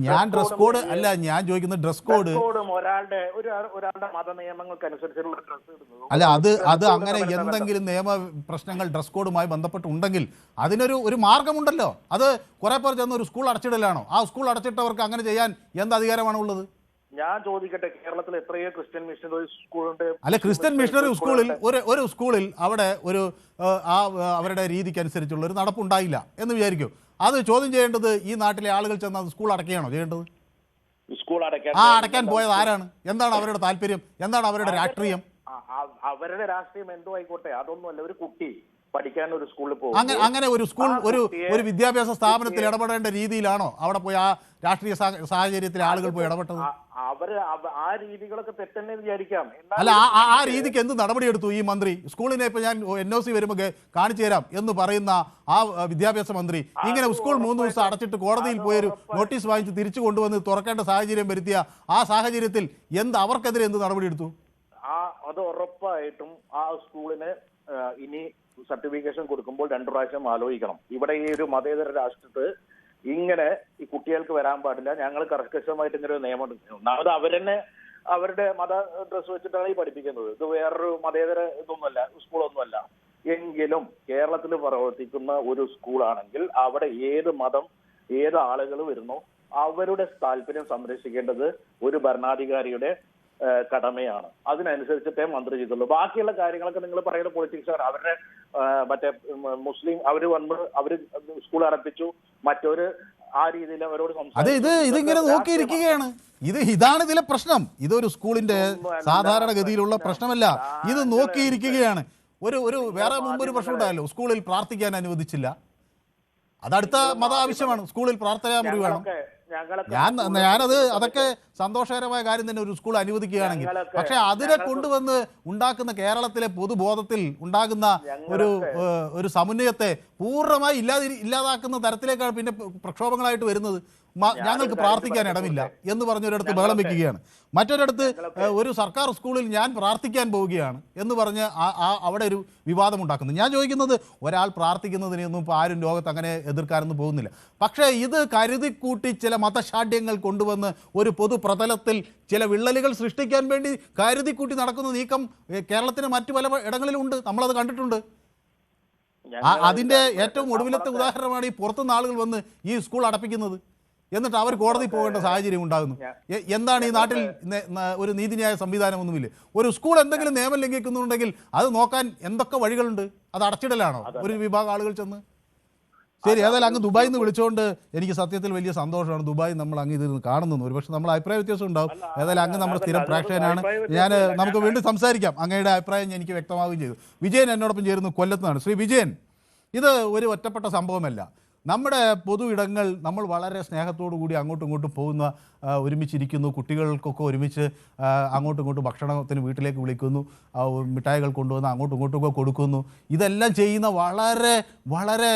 ഞാൻ ഡ്രസ് കോഡ് അല്ല ഞാൻ ചോദിക്കുന്നത്, ഡ്രസ് കോഡ് ഒരാളുടെ മത നിയമങ്ങൾക്കനുസരിച്ചുള്ള ഡ്രസ് ഇടുന്നത് അല്ല. അത് അങ്ങനെ എന്തെങ്കിലും നിയമ പ്രശ്നങ്ങൾ ഡ്രസ് കോഡുമായി ബന്ധപ്പെട്ടുണ്ടെങ്കിൽ അതിനൊരു മാർഗമുണ്ടല്ലോ. അത് കുറെ പേർ ചെന്ന് ഒരു സ്കൂൾ അടച്ചിടലാണോ? ആ സ്കൂൾ അടച്ചിട്ടവർക്ക് അങ്ങനെ ചെയ്യാൻ എന്ത് അധികാരമാണ് ഉള്ളത്? ഞാൻ ചോദിക്കട്ടെ, കേരളത്തിൽ എത്രയോ ക്രിസ്ത്യൻ മിഷണറി സ്കൂളുണ്ട്? അല്ല, ക്രിസ്ത്യൻ മിഷണറി സ്കൂളിൽ ഒരു സ്കൂളിൽ അവിടെ ഒരു അവരുടെ രീതിക്കനുസരിച്ചുള്ള ഒരു നടപ്പുണ്ടായില്ല എന്ന് വിചാരിക്കും. അത് ചോദ്യം ചെയ്യേണ്ടത് ഈ നാട്ടിലെ ആളുകൾ ചെന്ന് അത് സ്കൂൾ അടയ്ക്കുകയാണോ ചെയ്യേണ്ടത്? സ്കൂൾ അടയ്ക്കാൻ പോയത് ആരാണ്? എന്താണ് അവരുടെ താല്പര്യം? എന്താണ് അവരുടെ രാഷ്ട്രീയം? അവരുടെ രാഷ്ട്രീയം എന്തോ ആയിക്കോട്ടെ, അതൊന്നുമല്ല. ഒരു കുട്ടി പഠിക്കാൻ ഒരു സ്കൂളിൽ പോകും. അങ്ങനെ ഒരു സ്കൂൾ ഒരു വിദ്യാഭ്യാസ സ്ഥാപനത്തിൽ ഇടപെടേണ്ട രീതിയിലാണോ അവിടെ പോയി ആ രാഷ്ട്രീയ സാഹചര്യത്തിൽ ആളുകൾ പോയി ഇടപെട്ടത്? അവര് ആ രീതികളൊക്കെ തെറ്റെന്നെ വിചാരിക്കാം. അല്ല, ആ രീതിക്ക് എന്ത് നടപടിയെടുത്തു ഈ മന്ത്രി? സ്കൂളിനെ ഇപ്പൊ ഞാൻ NOC വരുമ്പോൾ കാണിച്ചു തരാം എന്ന് പറയുന്ന ആ വിദ്യാഭ്യാസ മന്ത്രി ഇങ്ങനെ സ്കൂൾ 3 ദിവസം അടച്ചിട്ട് കോടതിയിൽ പോയൊരു നോട്ടീസ് വാങ്ങിച്ച് തിരിച്ചു കൊണ്ടുവന്ന് തുറക്കേണ്ട സാഹചര്യം വരുത്തിയ ആ സാഹചര്യത്തിൽ അവർക്കെതിരെ എന്ത് നടപടിയെടുത്തു? അത് ഉറപ്പായിട്ടും ആ സ്കൂളിന് ഇനി സർട്ടിഫിക്കേഷൻ കൊടുക്കുമ്പോൾ 2 പ്രാവശ്യം ആലോചിക്കണം. ഇവിടെ ഈ ഒരു മതേതര രാഷ്ട്രത്ത് ഇങ്ങനെ ഈ കുട്ടികൾക്ക് വരാൻ പാടില്ല. ഞങ്ങൾ കർക്കശമായിട്ട് ഇങ്ങനെ ഒരു നിയമം ഒന്നാമത് അവരെന്നെ അവരുടെ മത ഡ്രസ് വെച്ചിട്ടാണ് ഈ പഠിപ്പിക്കുന്നത്. ഇത് വേറൊരു മതേതര ഇതൊന്നുമല്ല, സ്കൂളൊന്നുമല്ല. എങ്കിലും കേരളത്തിൽ പ്രവർത്തിക്കുന്ന ഒരു സ്കൂളാണെങ്കിൽ അവിടെ ഏത് മതം ഏത് ആളുകൾ വരുന്നോ അവരുടെ താല്പര്യം സംരക്ഷിക്കേണ്ടത് ഒരു ഭരണാധികാരിയുടെ കടമയാണ്. അതിനനുസരിച്ചിട്ടേ മന്ത്രി ചെയ്തുള്ളൂ. ബാക്കിയുള്ള കാര്യങ്ങളൊക്കെ നിങ്ങൾ പറയുന്ന പൊളിറ്റിക്സ് ആണ്. അവരുടെ മറ്റേ മുസ്ലിം അവര് വന്ന് അവര് സ്കൂൾ അടപ്പിച്ചു, മറ്റൊരു ആ രീതിയിൽ അവരോട് ഇതിങ്ങനെ നോക്കിയിരിക്കുകയാണ്. ഇതാണ് ഇതിലെ പ്രശ്നം. ഇതൊരു സ്കൂളിന്റെ സാധാരണഗതിയിലുള്ള പ്രശ്നമല്ല. ഇത് നോക്കിയിരിക്കുകയാണ്. ഒരു വേറെ മുമ്പ് ഒരു പ്രശ്നം ഉണ്ടായല്ലോ, സ്കൂളിൽ പ്രാർത്ഥിക്കാൻ അനുവദിച്ചില്ല. അതടുത്ത മത ആവശ്യമാണ്. സ്കൂളിൽ പ്രാർത്ഥനാ മുറി വേണം. ഞാനത് അതൊക്കെ സന്തോഷകരമായ കാര്യം തന്നെ, ഒരു സ്കൂൾ അനുവദിക്കുകയാണെങ്കിൽ. പക്ഷെ അതിനെ കൊണ്ടുവന്ന് ഉണ്ടാക്കുന്ന കേരളത്തിലെ പൊതുബോധത്തിൽ ഉണ്ടാകുന്ന ഒരു സമന്വയത്തെ പൂർണ്ണമായി ഇല്ലാതാക്കുന്ന തരത്തിലേക്കാണ് പിന്നെ പ്രക്ഷോഭങ്ങളായിട്ട് വരുന്നത്. ഞങ്ങൾക്ക് പ്രാർത്ഥിക്കാൻ ഇടമില്ല എന്ന് പറഞ്ഞൊരിടത്ത് ബഹളം വെക്കുകയാണ്, മറ്റൊരിടത്ത് ഒരു സർക്കാർ സ്കൂളിൽ ഞാൻ പ്രാർത്ഥിക്കാൻ പോവുകയാണ് എന്ന് പറഞ്ഞ് അവിടെ ഒരു വിവാദം ഉണ്ടാക്കുന്നു. ഞാൻ ചോദിക്കുന്നത്, ഒരാൾ പ്രാർത്ഥിക്കുന്നതിനെയൊന്നും ഇപ്പോൾ ആരും ലോകത്ത് അങ്ങനെ എതിർക്കാനൊന്നും പോകുന്നില്ല. പക്ഷേ ഇത് കരുതിക്കൂട്ടി ചില മതശാഠ്യങ്ങൾ കൊണ്ടുവന്ന് ഒരു പൊതുപ്രതലത്തിൽ ചില വിള്ളലുകൾ സൃഷ്ടിക്കാൻ വേണ്ടി കരുതിക്കൂട്ടി നടക്കുന്ന നീക്കം കേരളത്തിന് മറ്റു പല ഇടങ്ങളിലുണ്ട്. നമ്മളത് കണ്ടിട്ടുണ്ട്. അതിൻ്റെ ഏറ്റവും ഒടുവിലത്തെ ഉദാഹരണമാണ് ഈ പുറത്തുനിന്ന് ആളുകൾ വന്ന് ഈ സ്കൂൾ അടപ്പിക്കുന്നത്. എന്നിട്ട് അവർ കോടതി പോകേണ്ട സാഹചര്യം ഉണ്ടാകുന്നു. എന്താണ് ഈ നാട്ടിൽ ഒരു നീതിന്യായ സംവിധാനമൊന്നുമില്ല. ഒരു സ്കൂൾ എന്തെങ്കിലും നിയമം ലംഘിക്കുന്നുണ്ടെങ്കിൽ അത് നോക്കാൻ എന്തൊക്കെ വഴികളുണ്ട്? അത് അടച്ചിടലാണോ ഒരു വിഭാഗം ആളുകൾ ചെന്ന്? ശരി, ഏതായാലും അങ്ങ് ദുബായിൽ നിന്ന് വിളിച്ചുകൊണ്ട് എനിക്ക് സത്യത്തിൽ വലിയ സന്തോഷമാണ്. ദുബായ് നമ്മൾ അങ്ങ് ഇതിൽ കാണുന്നു. ഒരുപക്ഷെ നമ്മൾ അഭിപ്രായ വ്യത്യാസം ഉണ്ടാവും. ഏതായാലും അങ്ങ് നമ്മുടെ സ്ഥിരം പ്രേക്ഷകനാണ്. നമുക്ക് വീണ്ടും സംസാരിക്കാം. അങ്ങയുടെ അഭിപ്രായം എനിക്ക് വ്യക്തമാവുകയും ചെയ്തു. വിജയൻ എന്നോടൊപ്പം ചേരുന്നു കൊല്ലത്തുനിന്നാണ്. ശ്രീ വിജയൻ, ഇത് ഒരു ഒറ്റപ്പെട്ട സംഭവമല്ല. നമ്മുടെ പൊതു ഇടങ്ങൾ നമ്മൾ വളരെ സ്നേഹത്തോടു കൂടി അങ്ങോട്ടും ഇങ്ങോട്ടും പോകുന്ന, ഒരുമിച്ചിരിക്കുന്നു, കുട്ടികൾക്കൊക്കെ ഒരുമിച്ച് അങ്ങോട്ടും ഇങ്ങോട്ടും ഭക്ഷണത്തിന് വീട്ടിലേക്ക് വിളിക്കുന്നു, മിഠായികൾ കൊണ്ടുവന്ന് അങ്ങോട്ടും ഇങ്ങോട്ടുമൊക്കെ കൊടുക്കുന്നു. ഇതെല്ലാം ചെയ്യുന്ന വളരെ വളരെ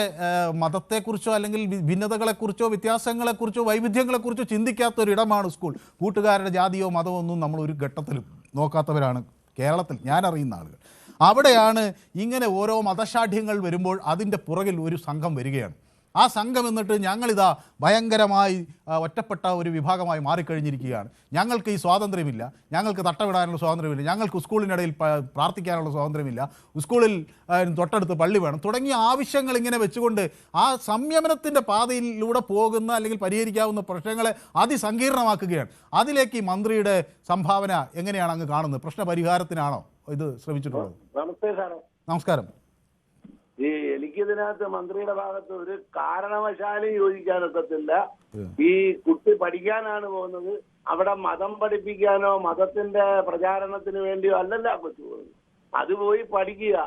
മതത്തെക്കുറിച്ചോ അല്ലെങ്കിൽ ഭിന്നതകളെക്കുറിച്ചോ വ്യത്യാസങ്ങളെക്കുറിച്ചോ വൈവിധ്യങ്ങളെക്കുറിച്ചോ ചിന്തിക്കാത്തൊരിടമാണ് സ്കൂൾ. കൂട്ടുകാരുടെ ജാതിയോ മതമോ ഒന്നും നമ്മൾ ഒരു ഘട്ടത്തിലും നോക്കാത്തവരാണ് കേരളത്തിൽ ഞാൻ അറിയുന്ന ആളുകൾ. അവിടെയാണ് ഇങ്ങനെ ഓരോ മതശാഠ്യങ്ങൾ വരുമ്പോൾ അതിൻ്റെ പുറകിൽ ഒരു സംഘം വരികയാണ്. ആ സംഘം എന്നിട്ട് ഞങ്ങളിതാ ഭയങ്കരമായി ഒറ്റപ്പെട്ട ഒരു വിഭാഗമായി മാറിക്കഴിഞ്ഞിരിക്കുകയാണ്. ഞങ്ങൾക്ക് ഈ സ്വാതന്ത്ര്യമില്ല, ഞങ്ങൾക്ക് തട്ടവിടാനുള്ള സ്വാതന്ത്ര്യമില്ല, ഞങ്ങൾക്ക് സ്കൂളിനിടയിൽ പ്രാർത്ഥിക്കാനുള്ള സ്വാതന്ത്ര്യമില്ല, സ്കൂളിൽ തൊട്ടടുത്ത് പള്ളി വേണം തുടങ്ങിയ ആവശ്യങ്ങൾ ഇങ്ങനെ വെച്ചുകൊണ്ട് ആ സംയമനത്തിൻ്റെ പാതയിലൂടെ പോകുന്ന അല്ലെങ്കിൽ പരിഹരിക്കാവുന്ന പ്രശ്നങ്ങളെ അതിസങ്കീർണമാക്കുകയാണ്. അതിലേക്ക് ഈ മന്ത്രിയുടെ സംഭാവന എങ്ങനെയാണ് അങ്ങ് കാണുന്നത്? പ്രശ്നപരിഹാരത്തിനാണോ ഇത് ശ്രമിച്ചിട്ടുള്ളത്? നമസ്കാരം. എനിക്കിതിനകത്ത് മന്ത്രിയുടെ ഭാഗത്ത് ഒരു കാരണവശാലും യോജിക്കാനൊക്കത്തില്ല. ഈ കുട്ടി പഠിക്കാനാണ് പോകുന്നത്, അവിടെ മതം പഠിപ്പിക്കാനോ മതത്തിന്റെ പ്രചാരണത്തിന് വേണ്ടിയോ അല്ലല്ല കൊച്ചു പോകുന്നത്. അത് പോയി പഠിക്കുക.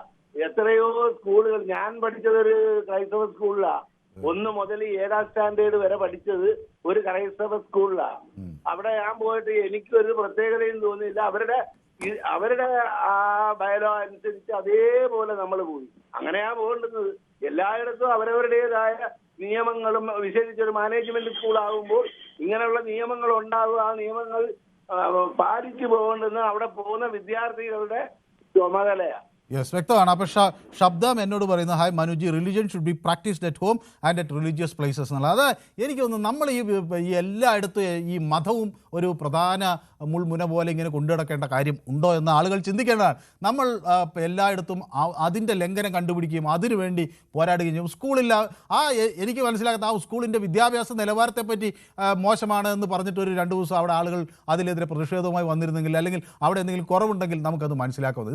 എത്രയോ സ്കൂളുകൾ, ഞാൻ പഠിച്ചതൊരു ക്രൈസ്തവ സ്കൂളിലാണ്. 1 മുതൽ 7ാം സ്റ്റാൻഡേർഡ് വരെ പഠിച്ചത് ഒരു ക്രൈസ്തവ സ്കൂളിലാണ്. അവിടെ ഞാൻ പോയിട്ട് എനിക്കൊരു പ്രത്യേകതയും തോന്നിയില്ല. അവരുടെ ആ ബയലോ അനുസരിച്ച് അതേപോലെ നമ്മൾ പോയി. അങ്ങനെയാ പോകേണ്ടുന്നത്. എല്ലായിടത്തും അവരവരുടേതായ നിയമങ്ങളും വിശേഷിച്ചൊരു മാനേജ്മെന്റ് സ്കൂളാകുമ്പോൾ ഇങ്ങനെയുള്ള നിയമങ്ങൾ ഉണ്ടാവുക. ആ നിയമങ്ങൾ പാലിച്ചു പോകേണ്ടുന്ന അവിടെ പോകുന്ന വിദ്യാർത്ഥികളുടെ ചുമതലയാണ്. യെസ്, വ്യക്തമാണ്. അപ്പോൾ ശബ്ദം എന്നോട് പറയുന്നത്, hi Manuji, religion should be practised at home and at religious places എന്നുള്ളത്. അത് എനിക്ക് തോന്നുന്നു നമ്മൾ ഈ എല്ലായിടത്തും ഈ മതവും ഒരു പ്രധാന മുൾമുന പോലെ ഇങ്ങനെ കൊണ്ടുനടക്കേണ്ട കാര്യം ഉണ്ടോ എന്ന് ആളുകൾ ചിന്തിക്കേണ്ടതാണ്. നമ്മൾ എല്ലായിടത്തും അതിൻ്റെ ലംഘനം കണ്ടുപിടിക്കുകയും അതിനുവേണ്ടി പോരാടുകയും ചെയ്യും. സ്കൂളില്ല, എനിക്ക് മനസ്സിലാകാത്ത ആ സ്കൂളിൻ്റെ വിദ്യാഭ്യാസ നിലവാരത്തെപ്പറ്റി മോശമാണ് എന്ന് പറഞ്ഞിട്ട് ഒരു 2 ദിവസം അവിടെ ആളുകൾ അതിനെതിരെ പ്രതിഷേധവുമായി വന്നിരുന്നെങ്കിൽ, അല്ലെങ്കിൽ അവിടെ എന്തെങ്കിലും കുറവുണ്ടെങ്കിൽ നമുക്കത് മനസ്സിലാക്കുന്നത്.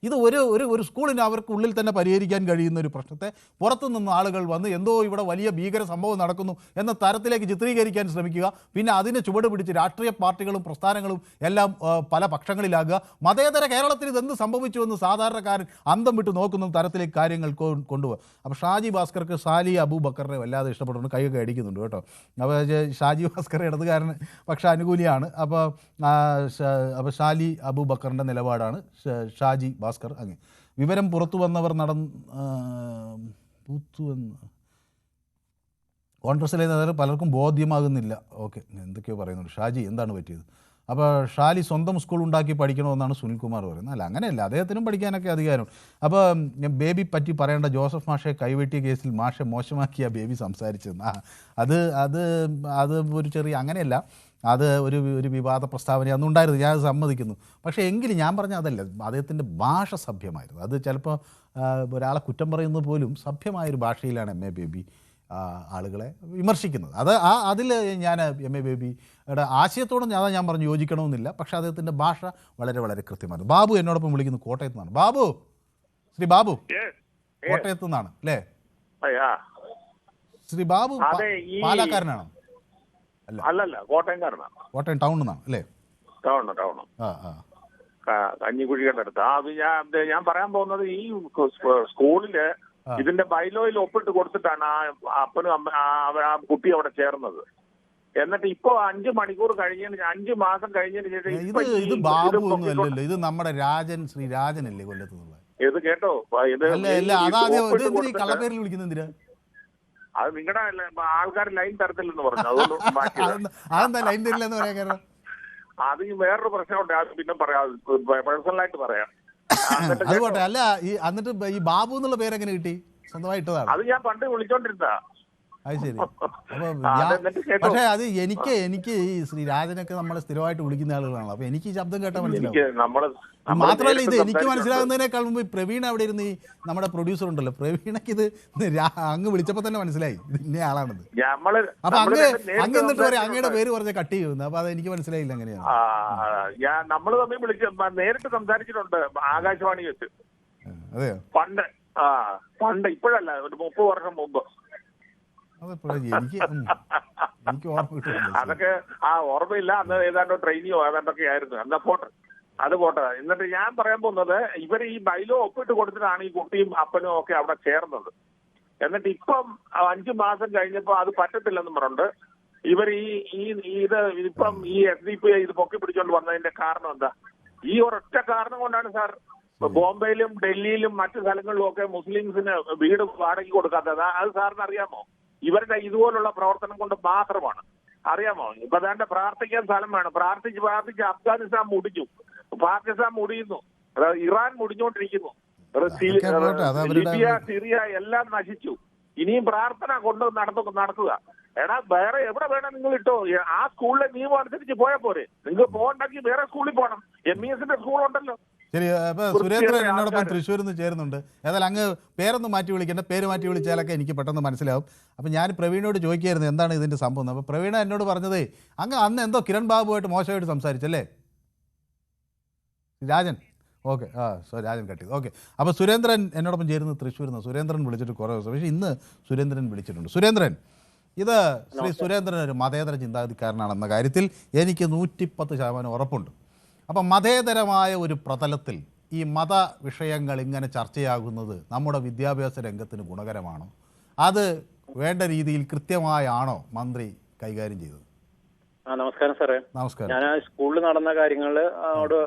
ഇത് ഒരു സ്കൂളിന് അവർക്കുള്ളിൽ തന്നെ പരിഹരിക്കാൻ കഴിയുന്ന ഒരു പ്രശ്നത്തെ പുറത്തുനിന്ന് ആളുകൾ വന്ന് എന്തോ ഇവിടെ വലിയ ഭീകര സംഭവം നടക്കുന്നു എന്ന തരത്തിലേക്ക് ചിത്രീകരിക്കാൻ ശ്രമിക്കുക. പിന്നെ അതിനെ ചുവട് പിടിച്ച് രാഷ്ട്രീയ പാർട്ടികളും പ്രസ്ഥാനങ്ങളും എല്ലാം പല പക്ഷങ്ങളിലാകുക. മതേതര കേരളത്തിൽ ഇതെന്ത് സംഭവിച്ചുവെന്ന് സാധാരണക്കാരൻ അന്തം വിട്ട് നോക്കുന്ന തരത്തിലേക്ക് കാര്യങ്ങൾ കൊണ്ടുപോകുക. അപ്പോൾ ഷാജി ഭാസ്കർക്ക് സാലി അബൂബക്കറിനെ വല്ലാതെ ഇഷ്ടപ്പെട്ടുകൊണ്ട് കൈയൊക്കെ അടിക്കുന്നുണ്ട് കേട്ടോ. അപ്പോൾ ഷാജി ഭാസ്കർ ഇടതുകാരന് പക്ഷേ അനുകൂലിയാണ്. അപ്പോൾ ഷാലി അബൂബക്കറിൻ്റെ നിലപാടാണ് ഷാജി ഭാസ്കർ. അങ്ങനെ വിവരം പുറത്തു വന്നവർ കോൺഗ്രസിലെ നേതാക്കൾ പലർക്കും ബോധ്യമാകുന്നില്ല. ഓക്കെ, എന്തൊക്കെയോ പറയുന്നുണ്ട്. ഷാജി, എന്താണ് പറ്റിയത്? അപ്പോൾ ഷാലി സ്വന്തം സ്കൂൾ ഉണ്ടാക്കി പഠിക്കണമെന്നാണ് സുനിൽകുമാർ പറയുന്നത്. അല്ല, അങ്ങനെയല്ല, അദ്ദേഹത്തിനും പഠിക്കാനൊക്കെ അധികാരം. അപ്പോൾ ബേബി പറ്റി പറയേണ്ട ജോസഫ് മാഷെ കൈവെട്ടിയ കേസിൽ മാഷെ മോശമാക്കിയ ബേബി സംസാരിച്ചത് അത് ഒരു ചെറിയ, അങ്ങനെയല്ല, അത് ഒരു വിവാദ പ്രസ്താവന അന്നുണ്ടായിരുന്നു, ഞാൻ സമ്മതിക്കുന്നു. പക്ഷേ എങ്കിലും ഞാൻ പറഞ്ഞ അതല്ല, അദ്ദേഹത്തിൻ്റെ ഭാഷ സഭ്യമായിരുന്നു. അത് ചിലപ്പോൾ ഒരാളെ കുറ്റം പറയുന്നത് പോലും സഭ്യമായൊരു ഭാഷയിലാണ് എം എ ബേബി ആളുകളെ വിമർശിക്കുന്നത്. അതിൽ ഞാൻ എം എ ബേബിയുടെ ആശയത്തോടും ഞാൻ പറഞ്ഞു യോജിക്കണമെന്നില്ല. പക്ഷേ അദ്ദേഹത്തിൻ്റെ ഭാഷ വളരെ വളരെ കൃത്യമായിരുന്നു. ബാബു എന്നോടൊപ്പം വിളിക്കുന്നു കോട്ടയത്തു നിന്നാണ്. ബാബു, ശ്രീ ബാബു, കോട്ടയത്തു നിന്നാണ് അല്ലേ? ശ്രീ ബാബു പാലക്കാരനാണോ? അല്ലല്ല, കോട്ടയംകാരനാണ്. കോട്ടയം ടൗണിൽ നിന്നാണ് അല്ലേ? ടൗൺ കഞ്ഞിക്കുഴിയുടെ അടുത്ത്. ഞാൻ പറയാൻ പോകുന്നത്, ഈ സ്കൂളില് ഇതിന്റെ ബൈലോയിൽ ഒപ്പിട്ട് കൊടുത്തിട്ടാണ് ആ അപ്പനും ആ കുട്ടി അവിടെ ചേർന്നത്. എന്നിട്ട് ഇപ്പൊ 5 മണിക്കൂർ കഴിഞ്ഞതിന് 5 മാസം കഴിഞ്ഞതിന് ശേഷം ഇത് ബാബു ഒന്നും അല്ലല്ലോ, ഇത് നമ്മുടെ ശ്രീ രാജനല്ലേ കൊല്ലത്തുനിന്നുള്ള? ഇത് കേട്ടോ, കള്ളപ്പേരിൽ വിളിക്കുന്നത് എന്തിനാ? അത് നിങ്ങളുടെ ആൾക്കാർ ലൈൻ തരത്തില്ലെന്ന് പറഞ്ഞു, അതുകൊണ്ട് അതെന്താ ലൈൻ തരില്ലെന്ന് പറയാൻ കാരണം? അത് വേറൊരു പ്രശ്നമുണ്ട്, അത് പിന്നെ പറയാം, പേഴ്സണലായിട്ട് പറയാം. അതുപോട്ടെ. അല്ല, എന്നിട്ട് ഈ ബാബു എന്നുള്ള പേരെങ്ങനെ കിട്ടി? സ്വന്തമായിട്ടതാണ്? അത് ഞാൻ പണ്ട് വിളിച്ചോണ്ടിരുന്ന. അത് ശരി. പക്ഷേ അത് എനിക്ക് ഈ ശ്രീരാജനൊക്കെ നമ്മളെ സ്ഥിരമായിട്ട് വിളിക്കുന്ന ആളുകളാണല്ലോ. അപ്പൊ എനിക്ക് ഈ ശബ്ദം കേട്ടാൽ മനസ്സിലാവും. മാത്രമല്ല, ഇത് എനിക്ക് മനസ്സിലാകുന്നതിനേക്കാൾ മുമ്പ് പ്രവീണ അവിടെ ഇരുന്ന്, ഈ നമ്മുടെ പ്രൊഡ്യൂസർ ഉണ്ടല്ലോ, പ്രവീണക്ക് ഇത് അങ്ങ് വിളിച്ചപ്പോ തന്നെ മനസ്സിലായി ഇത് ഇന്ന ആളാണെന്ന്. അപ്പൊ അങ്ങ് എന്നിട്ട് പറയാം അങ്ങയുടെ പേര് പറഞ്ഞ കട്ട് ചെയ്യുന്നു. അപ്പൊ അത് എനിക്ക് മനസ്സിലായില്ല എങ്ങനെയാണ്. നമ്മൾ തമ്മിൽ വിളിച്ച് നേരിട്ട് സംസാരിച്ചിട്ടുണ്ട് ആകാശവാണി വെച്ച്. അതെയോ? പണ്ട് ഇപ്പോഴല്ല, ഒരു 30 വർഷം മുമ്പ്. എനിക്ക് അതൊക്കെ ഓർമ്മയില്ല. അന്ന് ഏതാണ്ടോ ട്രെയിനിയോ ഏതാണ്ടൊക്കെ ആയിരുന്നു. എന്നാ പോട്ടെ, അത് പോട്ടെ. എന്നിട്ട് ഞാൻ പറയാൻ പോകുന്നത്, ഇവർ ഈ ബൈലോ ഒപ്പിട്ട് കൊടുത്തിട്ടാണ് ഈ കുട്ടിയും അപ്പനും ഒക്കെ അവിടെ ചേർന്നത്. എന്നിട്ട് ഇപ്പം 5 മാസം കഴിഞ്ഞപ്പോ അത് പറ്റത്തില്ലെന്ന് പറഞ്ഞിട്ട് ഇവർ ഇപ്പം ഈ SDP ഇത് പൊക്കി പിടിച്ചോണ്ട് വന്നതിന്റെ കാരണം എന്താ? ഈ ഒരൊറ്റ കാരണം കൊണ്ടാണ് സാർ ബോംബെയിലും ഡൽഹിയിലും മറ്റു സ്ഥലങ്ങളിലും ഒക്കെ മുസ്ലിംസിന് വീട് വാടകയ്ക്ക് കൊടുക്കാത്തത്. അത് സാറിന് അറിയാമോ? ഇവരുടെ ഇതുപോലുള്ള പ്രവർത്തനം കൊണ്ട് മാത്രമാണ്. അറിയാമോ? ഇപ്പൊ അതാണ്ട് പ്രാർത്ഥിക്കാൻ സ്ഥലം വേണം. പ്രാർത്ഥിച്ച് അഫ്ഗാനിസ്ഥാൻ മുടിഞ്ഞു, പാകിസ്ഥാൻ മുടിയുന്നു, ഇറാൻ മുടിഞ്ഞുകൊണ്ടിരിക്കുന്നു, ലിബിയ, സിറിയ എല്ലാം നശിച്ചു. ഇനിയും പ്രാർത്ഥന കൊണ്ട് നടക്കുക. എടാ, വേറെ എവിടെ വേണം നിങ്ങൾ ഇട്ടോ, ആ സ്കൂളിലെ നിയമം അനുസരിച്ച് പോയാൽ പോരെ? നിങ്ങൾക്ക് പോകണ്ടെങ്കിൽ വേറെ സ്കൂളിൽ പോകണം. MESന്റെ സ്കൂളുണ്ടല്ലോ. ശരി. അപ്പോൾ സുരേന്ദ്രൻ എന്നോടൊപ്പം തൃശ്ശൂരിൽ നിന്ന് ചേരുന്നുണ്ട്. ഏതായാലും അങ്ങ് പേരൊന്നും മാറ്റി വിളിക്കേണ്ട, പേര് മാറ്റി വിളിച്ചാലൊക്കെ എനിക്ക് പെട്ടെന്ന് മനസ്സിലാവും. അപ്പം ഞാൻ പ്രവീണോട് ചോദിക്കുകയായിരുന്നു എന്താണ് ഇതിൻ്റെ സംഭവം. അപ്പോൾ പ്രവീണ എന്നോട് പറഞ്ഞതേ, അങ്ങ് അന്ന് എന്തോ കിരൺ ബാബുമായിട്ട് മോശമായിട്ട് സംസാരിച്ചല്ലേ രാജൻ? ഓക്കെ, രാജൻ കട്ട് ചെയ്തു. ഓക്കെ. അപ്പോൾ സുരേന്ദ്രൻ എന്നോടൊപ്പം ചേരുന്നത് തൃശ്ശൂരിൽ നിന്ന്. സുരേന്ദ്രൻ വിളിച്ചിട്ട് കുറേ ദിവസം, പക്ഷേ ഇന്ന് സുരേന്ദ്രൻ വിളിച്ചിട്ടുണ്ട്. സുരേന്ദ്രൻ, ഇത് ശ്രീ സുരേന്ദ്രൻ ഒരു മതേതര ചിന്താഗതിക്കാരനാണെന്ന കാര്യത്തിൽ എനിക്ക് 110% ഉറപ്പുണ്ട്. അപ്പം മതേതരമായ ഒരു പ്രതലത്തിൽ ഈ മത വിഷയങ്ങൾ ഇങ്ങനെ ചർച്ചയാകുന്നത് നമ്മുടെ വിദ്യാഭ്യാസ രംഗത്തിന് ഗുണകരമാണോ? അത് വേണ്ട രീതിയിൽ കൃത്യമായാണോ മന്ത്രി കൈകാര്യം ചെയ്തത്? നമസ്കാരം സാറേ. നമസ്കാരം. ഞാൻ സ്കൂളിൽ നടന്ന കാര്യങ്ങളോട്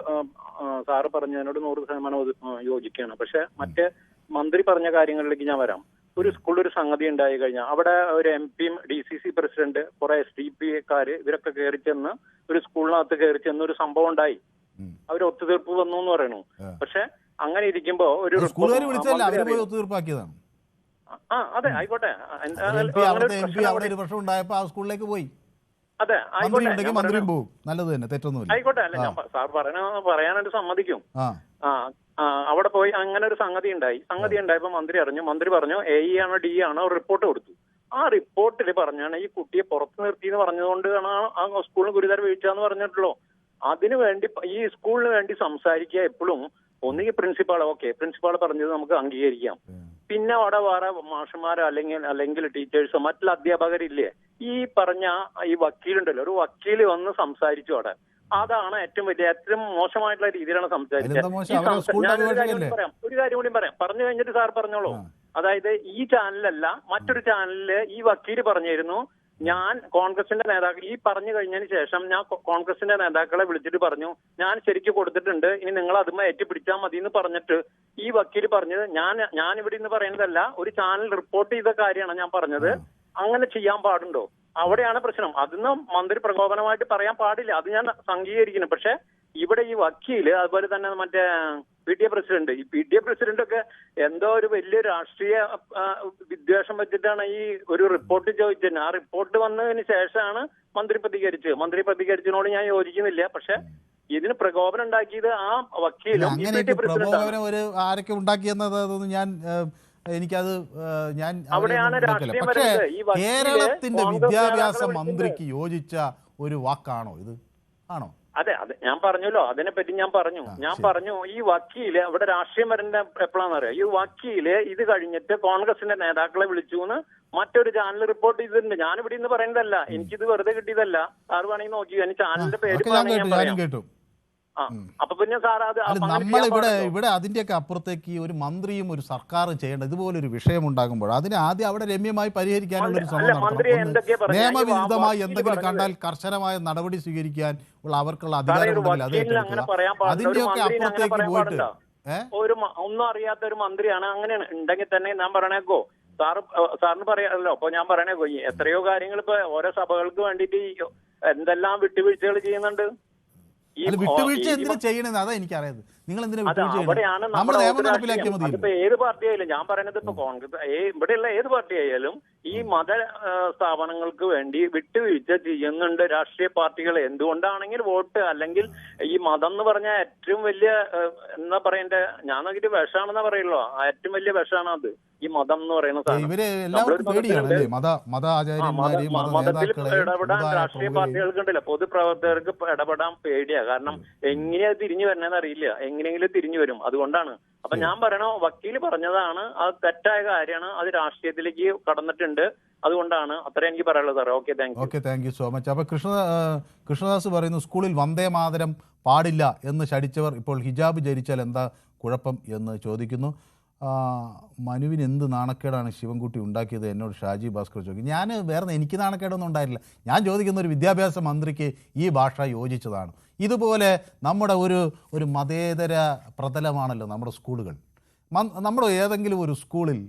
സാറ് പറഞ്ഞതിനോട് 100% യോജിക്കുകയാണ്. പക്ഷെ മറ്റേ മന്ത്രി പറഞ്ഞ കാര്യങ്ങളിലേക്ക് ഞാൻ വരാം. ഒരു സ്കൂളിൽ ഒരു സംഗതി ഉണ്ടായി കഴിഞ്ഞാൽ അവിടെ ഒരു MP, DCC പ്രസിഡന്റ്, കുറെ SDP-ക്കാര് ഇവരൊക്കെ കയറി ചെന്ന് ഒരു സ്കൂളിനകത്ത് കയറി ചെന്ന് ഒരു സംഭവം ഉണ്ടായി. അവർ ഒത്തുതീർപ്പ് വന്നു എന്ന് പറയണു. പക്ഷെ അങ്ങനെ ഇരിക്കുമ്പോ ഒരു സ്കൂളുകാർ വിളിച്ചല്ല, അവര് പോയി ഒത്തുതീർപ്പാക്കിയതാണ്. അതെ ആയിക്കോട്ടെ. അവിടെ ഒരു പ്രശ്നം ഉണ്ടായപ്പോ ആ സ്കൂളിലേക്ക് പോയി. അതെ ആയിക്കോട്ടെ, മന്ത്രിയും പോകും. നല്ലത് തന്നെ, തെറ്റൊന്നുമില്ല. ആയിക്കോട്ടെ. അല്ല ഞാൻ സാർ പറയാനായിട്ട് സമ്മതിക്കും. അവിടെ പോയി അങ്ങനെ ഒരു സംഗതി ഉണ്ടായപ്പോ മന്ത്രി അറിഞ്ഞു. മന്ത്രി പറഞ്ഞു AE ആണോ DE ആണോ റിപ്പോർട്ട് കൊടുത്തു. ആ റിപ്പോർട്ടിൽ പറഞ്ഞാണ് ഈ കുട്ടിയെ പുറത്ത് നിർത്തി എന്ന് പറഞ്ഞതുകൊണ്ടാണ് ആ സ്കൂളിന് ഗുരുതര വീഴ്ച എന്ന് പറഞ്ഞിട്ടുള്ളൂ. അതിനു വേണ്ടി ഈ സ്കൂളിന് വേണ്ടി സംസാരിക്കുക എപ്പോഴും ഒന്നുകിൽ പ്രിൻസിപ്പാൾ പറഞ്ഞത് നമുക്ക് അംഗീകരിക്കാം. പിന്നെ അവിടെ വേറെ മാഷന്മാരോ അല്ലെങ്കിൽ ടീച്ചേഴ്സോ മറ്റുള്ള അധ്യാപകരില്ലേ, ഈ പറഞ്ഞ ഈ വക്കീലുണ്ടല്ലോ, ഒരു വക്കീല് വന്ന് സംസാരിച്ചു അവിടെ. അതാണ് ഏറ്റവും മോശമായിട്ടുള്ള രീതിയിലാണ് സംസാരിച്ചത്. ഒരു കാര്യം കൂടി പറയാം, പറഞ്ഞു കഴിഞ്ഞിട്ട് സാർ പറഞ്ഞോളൂ. അതായത് ഈ ചാനലല്ല, മറ്റൊരു ചാനലില് ഈ വക്കീല് പറഞ്ഞിരുന്നു, ഞാൻ കോൺഗ്രസിന്റെ നേതാക്കൾ ഈ പറഞ്ഞു കഴിഞ്ഞതിന് ശേഷം ഞാൻ കോൺഗ്രസിന്റെ നേതാക്കളെ വിളിച്ചിട്ട് പറഞ്ഞു, ഞാൻ ശരിക്കും കൊടുത്തിട്ടുണ്ട്, ഇനി നിങ്ങൾ അതുമ്മ ഏറ്റുപിടിച്ചാൽ മതി എന്ന് പറഞ്ഞിട്ട് ഈ വക്കീല് പറഞ്ഞത് ഞാൻ ഇവിടെ നിന്ന് പറയുന്നതല്ല, ഒരു ചാനൽ റിപ്പോർട്ട് ചെയ്ത കാര്യമാണ് ഞാൻ പറഞ്ഞത്. അങ്ങനെ ചെയ്യാൻ പാടുണ്ടോ? അവിടെയാണ് പ്രശ്നം. അതിന്ന് മന്ത്രി പ്രകോപനമായിട്ട് പറയാൻ പാടില്ല, അത് ഞാൻ അംഗീകരിക്കുന്നു. പക്ഷെ ഇവിടെ ഈ വക്കീല്, അതുപോലെ തന്നെ മറ്റേ PTA പ്രസിഡന്റ്, ഈ PTA പ്രസിഡന്റ് ഒക്കെ എന്തോ ഒരു വലിയ രാഷ്ട്രീയ വിദ്വേഷം വെച്ചിട്ടാണ് ഈ ഒരു റിപ്പോർട്ട് ചോദിച്ചത്. ആ റിപ്പോർട്ട് വന്നതിന് ശേഷമാണ് മന്ത്രി പ്രതികരിച്ചതിനോട് ഞാൻ യോജിക്കുന്നില്ല. പക്ഷെ ഇതിന് പ്രകോപനം ഉണ്ടാക്കിയത് ആ വക്കീലും ആരൊക്കെ ഉണ്ടാക്കിയെന്നതൊന്നും ഞാൻ അവിടെയാണ് രാഷ്ട്രീയം വരുന്നത്. ഈ കേരളത്തിന്റെ വിദ്യാഭ്യാസ മന്ത്രിക്ക് യോജിച്ച ഒരു വാക്കാണോ ഇത്? ആണോ? അതെ ഞാൻ പറഞ്ഞല്ലോ, അതിനെപ്പറ്റി ഞാൻ പറഞ്ഞു ഈ വക്കീല് അവിടെ രാഷ്ട്രീയം വരേണ്ട എപ്പോഴാണെന്നറിയാം. ഈ വക്കീല് ഇത് കഴിഞ്ഞിട്ട് കോൺഗ്രസിന്റെ നേതാക്കളെ വിളിച്ചു എന്ന് മറ്റൊരു ചാനൽ റിപ്പോർട്ട് ചെയ്തിട്ടുണ്ട്. ഞാനിവിടെ നിന്ന് പറയുന്നതല്ല, എനിക്കിത് വെറുതെ കിട്ടിയതല്ല. സാർ വേണമെങ്കിൽ നോക്കി, എനിക്ക് ചാനലിന്റെ പേര് കേട്ടു. അപ്പൊ പിന്നെ സാർ അത് ഇവിടെ അതിന്റെയൊക്കെ അപ്പുറത്തേക്ക് ഒരു മന്ത്രിയും ഒരു സർക്കാരും ചെയ്യേണ്ട ഇതുപോലൊരു വിഷയം ഉണ്ടാകുമ്പോൾ അതിനെ ആദ്യം അവിടെ രമ്യമായി പരിഹരിക്കാനുള്ള ഒരു ശ്രമം നടത്തണം. നിയമവിരുദ്ധമായി എന്തെങ്കിലും കണ്ടാൽ കർശനമായ നടപടി സ്വീകരിക്കാൻ ഉള്ള അവർക്കുള്ള അധികാരമുണ്ടെങ്കിൽ അത് ഏറ്റെടുക്കുക. അതിന്റെയൊക്കെ അപ്പുറത്തേക്ക് പോയിട്ട് ഒന്നും അറിയാത്ത ഒരു മന്ത്രിയാണ് അങ്ങനെയാണ് ഉണ്ടെങ്കിൽ തന്നെ ഞാൻ പറയണേക്കോ സാറിന് പറയാമല്ലോ. അപ്പൊ ഞാൻ പറയണേക്കോ, എത്രയോ കാര്യങ്ങൾ ഇപ്പൊ ഓരോ സഭകൾക്ക് വേണ്ടിയിട്ട് എന്തെല്ലാം വിട്ടുവീഴ്ചകൾ ചെയ്യുന്നുണ്ട്. വിട്ടുവീഴ്ച എന്തിനു ചെയ്യണമെന്ന് അതാ എനിക്കറിയാം. നിങ്ങൾ എന്തിനാ നമ്മൾ നിയമം നടപ്പിലാക്കിയാൽ മതി. ഇപ്പൊ ഏത് പാർട്ടി ആയാലും, ഞാൻ പറയുന്നത് ഇപ്പൊ കോൺഗ്രസ് ഇവിടെയുള്ള ഏത് പാർട്ടി ആയാലും ഈ മത സ്ഥാപനങ്ങൾക്ക് വേണ്ടി വിട്ടുവീഴ്ച ചെയ്യുന്നുണ്ട് രാഷ്ട്രീയ പാർട്ടികൾ. എന്തുകൊണ്ടാണെങ്കിൽ വോട്ട്, അല്ലെങ്കിൽ ഈ മതം എന്ന് പറഞ്ഞാൽ ഏറ്റവും വലിയ എന്താ പറയണ്ട, ഞാൻ നോക്കിയിട്ട് വിഷാണെന്നാ പറയുള്ളൂ. ഏറ്റവും വലിയ വിഷമാണ് അത്, ഈ മതം എന്ന് പറയുന്ന സാധനം. മതത്തിൽ ഇടപെടാൻ രാഷ്ട്രീയ പാർട്ടികൾക്കുണ്ടല്ലോ, പൊതുപ്രവർത്തകർക്ക് ഇടപെടാൻ പേടിയാ. കാരണം എങ്ങനെയാ തിരിഞ്ഞു വരണമെന്ന് അറിയില്ല, എങ്ങനെയെങ്കിലും തിരിഞ്ഞു വരും. അതുകൊണ്ടാണ്. അപ്പൊ ഞാൻ പറയണോ, വക്കീല് പറഞ്ഞതാണ്, അത് തെറ്റായ കാര്യമാണ്, അത് രാഷ്ട്രീയത്തിലേക്ക് കടന്നിട്ടുണ്ട്. അതുകൊണ്ടാണ് അത്ര എനിക്ക് പറയാനുള്ളത് sir. Okay, thank you so much. അപ്പൊ കൃഷ്ണദാസ് പറയുന്നു, സ്കൂളിൽ വന്ദേ മാതരം പാടില്ല എന്ന് ശടിച്ചവർ ഇപ്പോൾ ഹിജാബ് ധരിച്ചാൽ എന്താ കുഴപ്പം എന്ന് ചോദിക്കുന്നു. മനുവിന് എന്ത് നാണക്കേടാണ് ശിവൻകുട്ടി ഉണ്ടാക്കിയത് എന്നോട് ഷാജി ഭാസ്കർ ചോദിക്കും. ഞാൻ എനിക്ക് നാണക്കേടൊന്നും ഉണ്ടായിട്ടില്ല. ഞാൻ ചോദിക്കുന്ന ഒരു വിദ്യാഭ്യാസ മന്ത്രിക്ക് ഈ ഭാഷ യോജിച്ചതാണ്. ഇതുപോലെ നമ്മുടെ ഒരു മതേതര പ്രതലമാണല്ലോ നമ്മുടെ സ്കൂളുകൾ. നമ്മുടെ ഏതെങ്കിലും ഒരു സ്കൂളിൽ,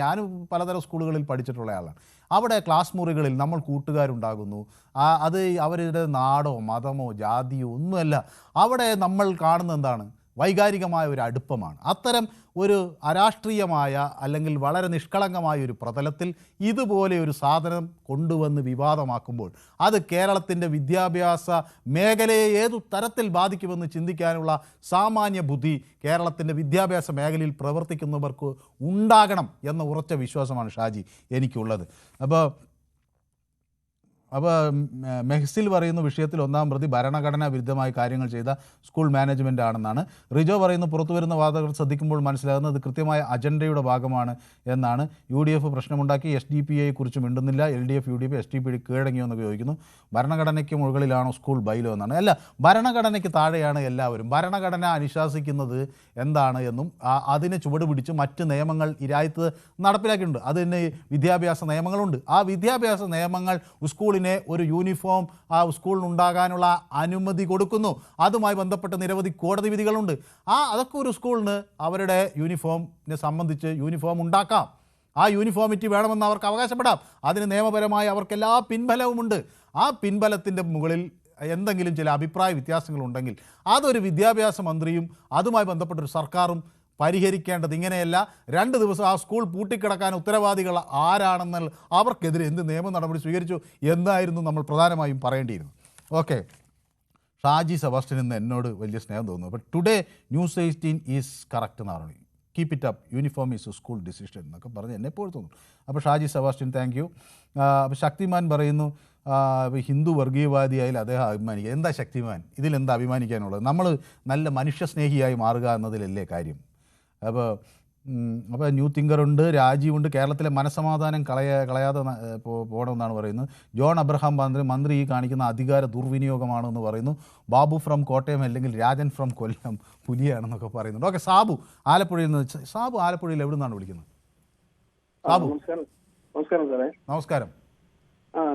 ഞാനും പലതരം സ്കൂളുകളിൽ പഠിച്ചിട്ടുള്ള ആളാണ്, അവിടെ ക്ലാസ് മുറികളിൽ നമ്മൾ കൂട്ടുകാരുണ്ടാകുന്നു. അത് അവരുടെ നാടോ മതമോ ജാതിയോ ഒന്നുമല്ല. അവിടെ നമ്മൾ കാണുന്ന എന്താണ്, വൈകാരികമായ ഒരു അടുപ്പമാണ്. അത്തരം ഒരു അരാഷ്ട്രീയമായ അല്ലെങ്കിൽ വളരെ നിഷ്കളങ്കമായ ഒരു പ്രതലത്തിൽ ഇതുപോലെ ഒരു സാധനം കൊണ്ടുവന്ന് വിവാദമാക്കുമ്പോൾ അത് കേരളത്തിൻ്റെ വിദ്യാഭ്യാസ മേഖലയെ ഏതു തരത്തിൽ ബാധിക്കുമെന്ന് ചിന്തിക്കാനുള്ള സാമാന്യ ബുദ്ധി കേരളത്തിൻ്റെ വിദ്യാഭ്യാസ മേഖലയിൽ പ്രവർത്തിക്കുന്നവർക്ക് ഉണ്ടാകണം എന്ന ഉറച്ച വിശ്വാസമാണ് ഷാജി എനിക്കുള്ളത്. അപ്പോൾ മെഹ്സിൽ പറയുന്ന വിഷയത്തിൽ 1-ാം പ്രതി ഭരണഘടനാ വിരുദ്ധമായ കാര്യങ്ങൾ ചെയ്ത സ്കൂൾ മാനേജ്മെൻ്റ് ആണെന്നാണ്. റിജോ പറയുന്നു, പുറത്തുവരുന്ന വാർത്തകൾ ശ്രദ്ധിക്കുമ്പോൾ മനസ്സിലാകുന്നത് അത് കൃത്യമായ അജണ്ടയുടെ ഭാഗമാണ് എന്നാണ്. UDF പ്രശ്നമുണ്ടാക്കി SDPI കുറിച്ച് മിണ്ടുന്നില്ല. LDF UDF SDPI കീഴടങ്ങിയോ എന്നൊക്കെ ചോദിക്കുന്നു. ഭരണഘടനയ്ക്ക് മുകളിലാണോ സ്കൂൾ ബൈലോ എന്നാണ്. അല്ല, ഭരണഘടനയ്ക്ക് താഴെയാണ് എല്ലാവരും. ഭരണഘടന അനുശാസിക്കുന്നത് എന്താണ് എന്നും അതിനെ ചുവട് പിടിച്ച് മറ്റ് നിയമങ്ങൾ ഈ രാജ്യത്ത് നടപ്പിലാക്കിയിട്ടുണ്ട്. അതിന് വിദ്യാഭ്യാസ നിയമങ്ങളുണ്ട്. ആ വിദ്യാഭ്യാസ നിയമങ്ങൾ സ്കൂളിനെ ഒരു യൂണിഫോം ആ സ്കൂളിനുണ്ടാകാനുള്ള അനുമതി കൊടുക്കുന്നു. അതുമായി ബന്ധപ്പെട്ട് നിരവധി കോടതി വിധികളുണ്ട്. അതൊക്കെ ഒരു സ്കൂളിന് അവരുടെ യൂണിഫോമിനെ സംബന്ധിച്ച് യൂണിഫോം ഉണ്ടാക്കാം. ആ യൂണിഫോമിറ്റി വേണമെന്ന് അവർക്ക് അവകാശപ്പെടാം. അതിന് നിയമപരമായി അവർക്കെല്ലാ പിൻബലവുമുണ്ട്. ആ പിൻബലത്തിൻ്റെ മുകളിൽ എന്തെങ്കിലും ചില അഭിപ്രായ വ്യത്യാസങ്ങളുണ്ടെങ്കിൽ അതൊരു വിദ്യാഭ്യാസ മന്ത്രിയും അതുമായി ബന്ധപ്പെട്ടൊരു സർക്കാരും പരിഹരിക്കേണ്ടത്. ഇങ്ങനെയല്ല 2 ദിവസം ആ സ്കൂൾ പൂട്ടിക്കിടക്കാൻ ഉത്തരവാദികൾ ആരാണെന്നാൽ അവർക്കെതിരെ എന്ത് നിയമ നടപടി സ്വീകരിച്ചു എന്നായിരുന്നു നമ്മൾ പ്രധാനമായും പറയേണ്ടിയിരുന്നു. ഓക്കെ, ഷാജി സെബാസ്റ്റ്യൻ ഇന്ന് എന്നോട് വലിയ സ്നേഹം തോന്നുന്നു. അപ്പോൾ ടുഡേ ന്യൂസ് 18 ഈസ് കറക്റ്റ് എന്ന് പറഞ്ഞു. Keep it up, uniform is school decision എന്നൊക്കെ പറഞ്ഞ് എന്നെ എപ്പോഴും തോന്നുന്നു. അപ്പോൾ ഷാജി സെബാസ്റ്റ്യൻ താങ്ക് യു. അപ്പോൾ ശക്തിമാൻ പറയുന്നു ഹിന്ദു വർഗീയവാദിയായാലും അദ്ദേഹം അഭിമാനിക്കുക. എന്താ ശക്തിമാൻ, ഇതിലെന്താ അഭിമാനിക്കാനുള്ളത്? നമ്മൾ നല്ല മനുഷ്യസ്നേഹിയായി മാറുക എന്നതിലല്ലേ കാര്യം. അപ്പോൾ ന്യൂ തിങ്കറുണ്ട്, രാജീവുണ്ട്. കേരളത്തിലെ മനസമാധാനം കളയാതെ പോകണമെന്നാണ് പറയുന്നത്. ജോൺ അബ്രഹാം മന്ത്രി ഈ കാണിക്കുന്ന അധികാര ദുർവിനിയോഗമാണെന്ന് പറയുന്നു. ബാബു ഫ്രം കോട്ടയം അല്ലെങ്കിൽ രാജൻ ഫ്രം കൊല്ലം പുലിയാണെന്നൊക്കെ പറയുന്നുണ്ട്. ഓക്കെ, സാബു ആലപ്പുഴയിൽ നിന്ന്. സാബു ആലപ്പുഴയിൽ എവിടെ നിന്നാണ് വിളിക്കുന്നത്? സാബു നമസ്കാരം സാറേ. നമസ്കാരം.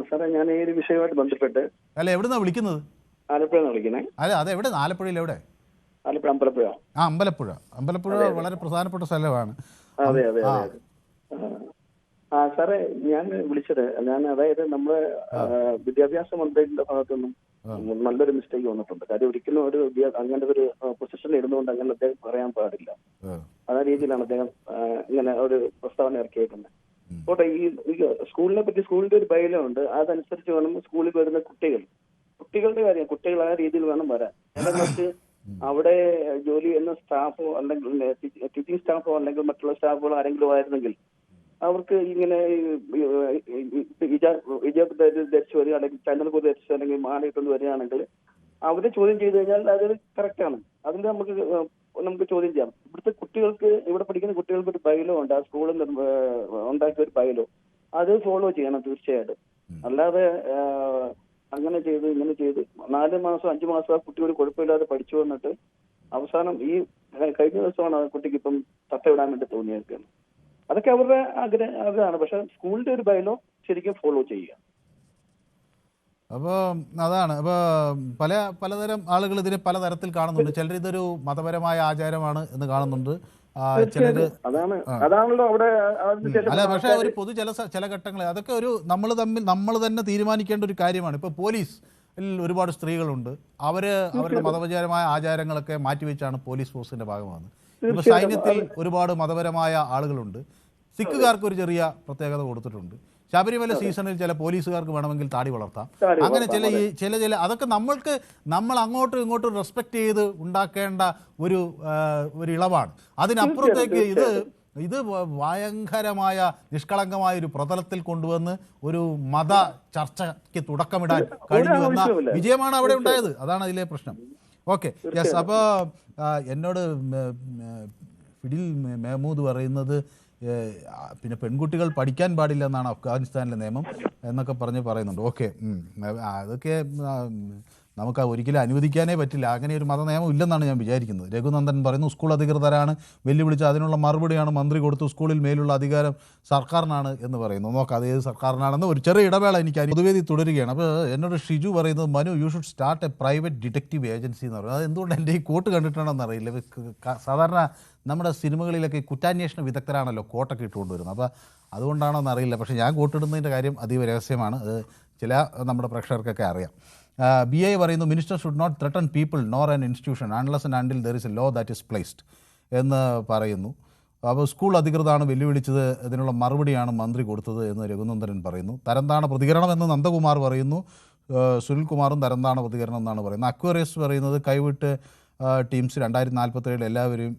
സാറേ, ഞാൻ ഈ ഒരു വിഷയമായിട്ട് ബന്ധപ്പെട്ട്. അല്ല, എവിടുന്നാണ് വിളിക്കുന്നത്? ആലപ്പുഴ വിളിക്കുന്നത്. അല്ല, അതെവിടെ? ആലപ്പുഴയിൽ എവിടെ? ആലപ്പുഴ അമ്പലപ്പുഴ. അമ്പലപ്പുഴ വളരെ പ്രധാനപ്പെട്ട സ്ഥലമാണ്. അതെ അതെ അതെ. സാറേ, ഞാൻ വിളിച്ചത് അതായത് നമ്മുടെ വിദ്യാഭ്യാസ മന്ത്രിയുടെ ഭാഗത്തുനിന്നും നല്ലൊരു മിസ്റ്റേക്ക് വന്നിട്ടുണ്ട്. കാര്യം ഒരിക്കലും അങ്ങനെ ഒരു പൊസിഷനിൽ ഇരുന്നുകൊണ്ട് അങ്ങനെ അദ്ദേഹം പറയാൻ പാടില്ല. ആ രീതിയിലാണ് അദ്ദേഹം ഇങ്ങനെ ഒരു പ്രസ്താവന ഇറക്കിയേക്കുന്നത്. പോട്ടെ, ഈ സ്കൂളിനെ പറ്റി സ്കൂളിന്റെ ഒരു ബൈലോ ഉണ്ട്. അതനുസരിച്ച് വേണം സ്കൂളിൽ വരുന്ന കുട്ടികളുടെ കാര്യം കുട്ടികൾ ആ രീതിയിൽ വേണം വരാൻ. അതിനകത്ത് അവിടെ ജോലി ചെയ്യുന്ന സ്റ്റാഫോ അല്ലെങ്കിൽ ടീച്ചിങ് സ്റ്റാഫോ അല്ലെങ്കിൽ മറ്റുള്ള സ്റ്റാഫുകളോ ആരെങ്കിലും ആയിരുന്നെങ്കിൽ അവർക്ക് ഇങ്ങനെ ഹിജാബ് ധരിച്ചു വരിക അല്ലെങ്കിൽ ചന്ദനക്കുറി ധരിച്ചു അല്ലെങ്കിൽ മാലയിട്ടൊന്ന് വരികയാണെങ്കിൽ അവരെ ചോദ്യം ചെയ്ത് കഴിഞ്ഞാൽ അത് കറക്റ്റാണ്. അതിന്റെ നമുക്ക് ചോദ്യം ചെയ്യാം. ഇവിടുത്തെ കുട്ടികൾക്ക്, ഇവിടെ പഠിക്കുന്ന കുട്ടികൾക്ക് ഒരു ബൈലോ ഉണ്ട്. ആ സ്കൂളിൽ ഉണ്ടാക്കിയ ഒരു ബൈലോ, അത് ഫോളോ ചെയ്യണം തീർച്ചയായിട്ടും. അല്ലാതെ അങ്ങനെ ചെയ്ത് ഇങ്ങനെ ചെയ്ത് 4 മാസം 5 മാസം ആ കുട്ടി ഒരു കുഴപ്പമില്ലാതെ പഠിച്ചു വന്നിട്ട് അവസാനം ഈ കഴിഞ്ഞ ദിവസമാണ് ആ കുട്ടിക്ക് ഇപ്പം തട്ടയിടാൻ വേണ്ടി തോന്നിയേക്കുന്നത്. അതൊക്കെ അവരുടെ ആഗ്രഹമാണ്. പക്ഷെ സ്കൂളിന്റെ ഒരു ബൈലോ ശരിക്കും ഫോളോ ചെയ്യുക. അപ്പോൾ അതാണ്. അപ്പോൾ പലതരം ആളുകൾ ഇതിനെ പലതരത്തിൽ കാണുന്നുണ്ട്. ചിലർ ഇതൊരു മതപരമായ ആചാരമാണ് എന്ന് കാണുന്നുണ്ട്. ചിലര് അല്ല, പക്ഷേ ഒരു ചില ഘട്ടങ്ങൾ അതൊക്കെ ഒരു നമ്മൾ തന്നെ തീരുമാനിക്കേണ്ട ഒരു കാര്യമാണ്. ഇപ്പോൾ പോലീസ് ഒരുപാട് സ്ത്രീകളുണ്ട്. അവരുടെ മതപരമായ ആചാരങ്ങളൊക്കെ മാറ്റിവെച്ചാണ് പോലീസ് ഫോഴ്സിന്റെ ഭാഗമാകുന്നത്. ഇപ്പോൾ സൈന്യത്തിൽ ഒരുപാട് മതപരമായ ആളുകളുണ്ട്. സിഖുകാർക്ക് ഒരു ചെറിയ പ്രത്യേകത കൊടുത്തിട്ടുണ്ട്. ശബരിമല സീസണിൽ ചില പോലീസുകാർക്ക് വേണമെങ്കിൽ താടി വളർത്താം. അങ്ങനെ ചില അതൊക്കെ നമ്മൾ അങ്ങോട്ടും ഇങ്ങോട്ടും റെസ്പെക്ട് ചെയ്ത് ഉണ്ടാക്കേണ്ട ഒരു ഇളവാണ്. അതിനപ്പുറത്തേക്ക് ഇത് ഭയങ്കരമായ നിഷ്കളങ്കമായ ഒരു പ്രതലത്തിൽ കൊണ്ടുവന്ന് ഒരു മത ചർച്ചയ്ക്ക് തുടക്കമിടാൻ കഴിഞ്ഞുവന്ന വിജയമാണ് അവിടെ ഉണ്ടായത്. അതാണ് അതിലെ പ്രശ്നം. Okay, yes. അപ്പോൾ എന്നോട് ഫിഡിൽ മെഹ്മൂദ് പറയുന്നത് പിന്നെ പെൺകുട്ടികൾ പഠിക്കാൻ പാടില്ല എന്നാണ് അഫ്ഗാനിസ്ഥാനിലെ നിയമം എന്നൊക്കെ പറയുന്നുണ്ട്. ഓക്കെ, അതൊക്കെ നമുക്ക് ഒരിക്കലും അനുവദിക്കാനേ പറ്റില്ല. അങ്ങനെ ഒരു മത നിയമം ഇല്ലെന്നാണ് ഞാൻ വിചാരിക്കുന്നത്. രഘുനന്ദൻ പറയുന്നു സ്കൂൾ അധികൃതരാണ് വെല്ലുവിളിച്ച് അതിനുള്ള മറുപടിയാണ് മന്ത്രി കൊടുത്തു. സ്കൂളിൽ മേലുള്ള അധികാരം സർക്കാരിനാണ് എന്ന് പറയുന്നു. നോക്കാം അത് ഏത് സർക്കാരിനാണെന്ന്. ഒരു ചെറിയ ഇടവേള എനിക്ക് പൊതുവേദി തുടരുകയാണ്. അപ്പോൾ എന്നോട് ഷിജു പറയുന്നത് Manu you should start A private detective agency എന്ന് പറയുന്നത്. അത് എന്തുകൊണ്ട് എൻ്റെ ഈ കോട്ട് കണ്ടിട്ടുണ്ടെന്ന് അറിയില്ല. സാധാരണ നമ്മുടെ സിനിമകളിലൊക്കെ കുറ്റാന്വേഷണ വിദഗ്ധരാണല്ലോ കോട്ടൊക്കെ ഇട്ടുകൊണ്ടുവരുന്നത്. അപ്പോൾ അതുകൊണ്ടാണോ എന്നറിയില്ല. പക്ഷേ ഞാൻ കോട്ടിടുന്നതിൻ്റെ കാര്യം അതീവ രഹസ്യമാണ്. അത് ചില നമ്മുടെ പ്രേക്ഷകർക്കൊക്കെ അറിയാം. BI പറയുന്നു minister should not threaten people nor an institution unless and until there is a law that is placed എന്ന് പറയുന്നു. അപ്പോൾ സ്കൂൾ അധികൃതരാണ് വെല്ലുവിളിച്ചത്, ഇതിനുള്ള മറുപടിയാണ് മന്ത്രി കൊടുത്തത് എന്ന് രഘുനന്ദനൻ പറയുന്നു. തരംതാണ പ്രതികരണമെന്ന് നന്ദകുമാർ പറയുന്നു. സുനിൽകുമാറും തരംതാണ പ്രതികരണം എന്നാണ് പറയുന്നത്. അക്വേറിയസ് പറയുന്നത് കൈവിട്ട് ടീംസ് 2047 എല്ലാവരും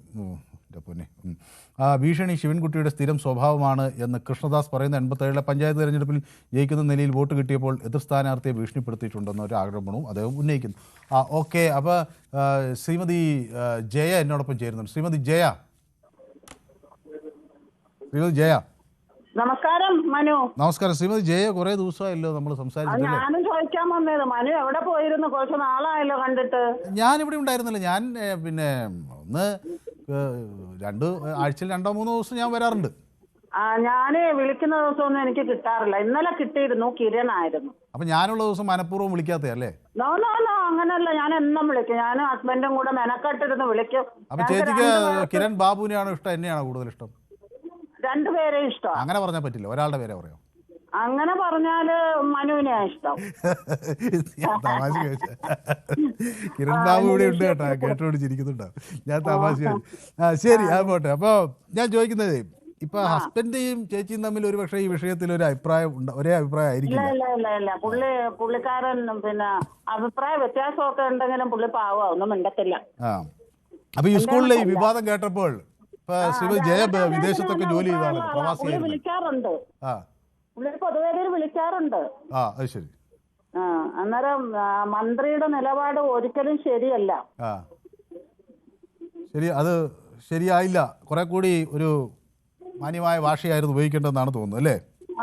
ഭീഷണി ശിവൻകുട്ടിയുടെ സ്ഥിരം സ്വഭാവമാണ് എന്ന് കൃഷ്ണദാസ് പറയുന്ന 87 പഞ്ചായത്ത് തെരഞ്ഞെടുപ്പിൽ ജയിക്കുന്ന നിലയിൽ വോട്ട് കിട്ടിയപ്പോൾ എതിർ സ്ഥാനാർത്ഥിയെ ഭീഷണിപ്പെടുത്തിയിട്ടുണ്ടെന്ന ഒരു ആരോപണവും അദ്ദേഹം ഉന്നയിക്കുന്നു. ഓക്കെ, അപ്പോൾ ശ്രീമതി ജയ എന്നോടൊപ്പം ചേരുന്നുണ്ട്. ശ്രീമതി ജയ. നമസ്കാരം മനു. നമസ്കാരം ശ്രീമതി ജയ. കുറെ ദിവസമായല്ലോ നമ്മൾ സംസാരിച്ചിട്ട്. ഞാനും ചോദിക്കാൻ വന്നത് മനു എവിടെ പോയിരുന്നു? കുറച്ച് നാളായല്ലോ കണ്ടിട്ട്. ഞാനിവിടെ ഉണ്ടായിരുന്നില്ല. ഞാൻ പിന്നെ ആഴ്ചയിൽ 2-3 ദിവസം ഞാൻ വരാറുണ്ട്. ഞാന് വിളിക്കുന്ന ദിവസമൊന്നും എനിക്ക് കിട്ടാറില്ല. ഇന്നലെ കിട്ടിയിരുന്നു, കിരണായിരുന്നു. അപ്പൊ ഞാനുള്ള ദിവസം മനഃപൂർവ്വം വിളിക്കാത്ത അല്ലേ? നോ അങ്ങനല്ല, ഞാൻ എന്നും വിളിക്കും. ഞാനും ഹസ്ബൻഡും കൂടെ മെനക്കെട്ടിരുന്ന് വിളിക്കും. അപ്പൊ ചേച്ചിക്ക് കിരൺ ബാബുവിനെയാണോ ഇഷ്ടം, എന്നെയാണോ കൂടുതൽ ഇഷ്ടം? രണ്ടുപേരെ ഇഷ്ടം. അങ്ങനെ പറഞ്ഞാൽ പറ്റില്ല, ഒരാളുടെ പേരെ പറയാം. അങ്ങനെ പറഞ്ഞാല് മനുവിനെ ഇഷ്ടം. തമാശ കിരൺ ബാബു ഇവിടെ ഉണ്ട് കേട്ടോ, കേട്ടോട് ചിരിക്കുന്നുണ്ടാവും. ഞാൻ തമാശ. ശരി, അത് പോട്ടെ. അപ്പോൾ ഞാൻ ചോദിക്കുന്നത്, ഇപ്പൊ ഹസ്ബൻഡും ചേച്ചിയും തമ്മിൽ ഒരു പക്ഷേ ഈ വിഷയത്തിൽ ഒരു അഭിപ്രായം ഒരേ അഭിപ്രായം ആയിരിക്കില്ല. ഇല്ല പുള്ളിക്കാരൻ പിന്നെ അഭിപ്രായ വ്യത്യാസമൊക്കെ ഉണ്ടെങ്കിലും പുള്ളി പാവം ഒന്നും മിണ്ടത്തില്ല. അപ്പൊ ഈ സ്കൂളിലെ ഈ വിവാദം കേട്ടപ്പോൾ ഇപ്പൊ ജയ വിദേശത്തൊക്കെ ജോലി ചെയ്താണ്, പ്രവാസിയായിരുന്നു. വിളിക്കാറുണ്ട്, പുള്ളി പൊതുവേ വിളിക്കാറുണ്ട്. അത് ശരി. അന്നേരം മന്ത്രിയുടെ നിലപാട് ഒരിക്കലും ശരിയല്ല. ശരി, അത് ശരിയായില്ല. കുറെ കൂടി ഒരു മാന്യമായ ഭാഷയായിരുന്നു ഉപയോഗിക്കേണ്ടതെന്നാണ് തോന്നുന്നത്, അല്ലേ?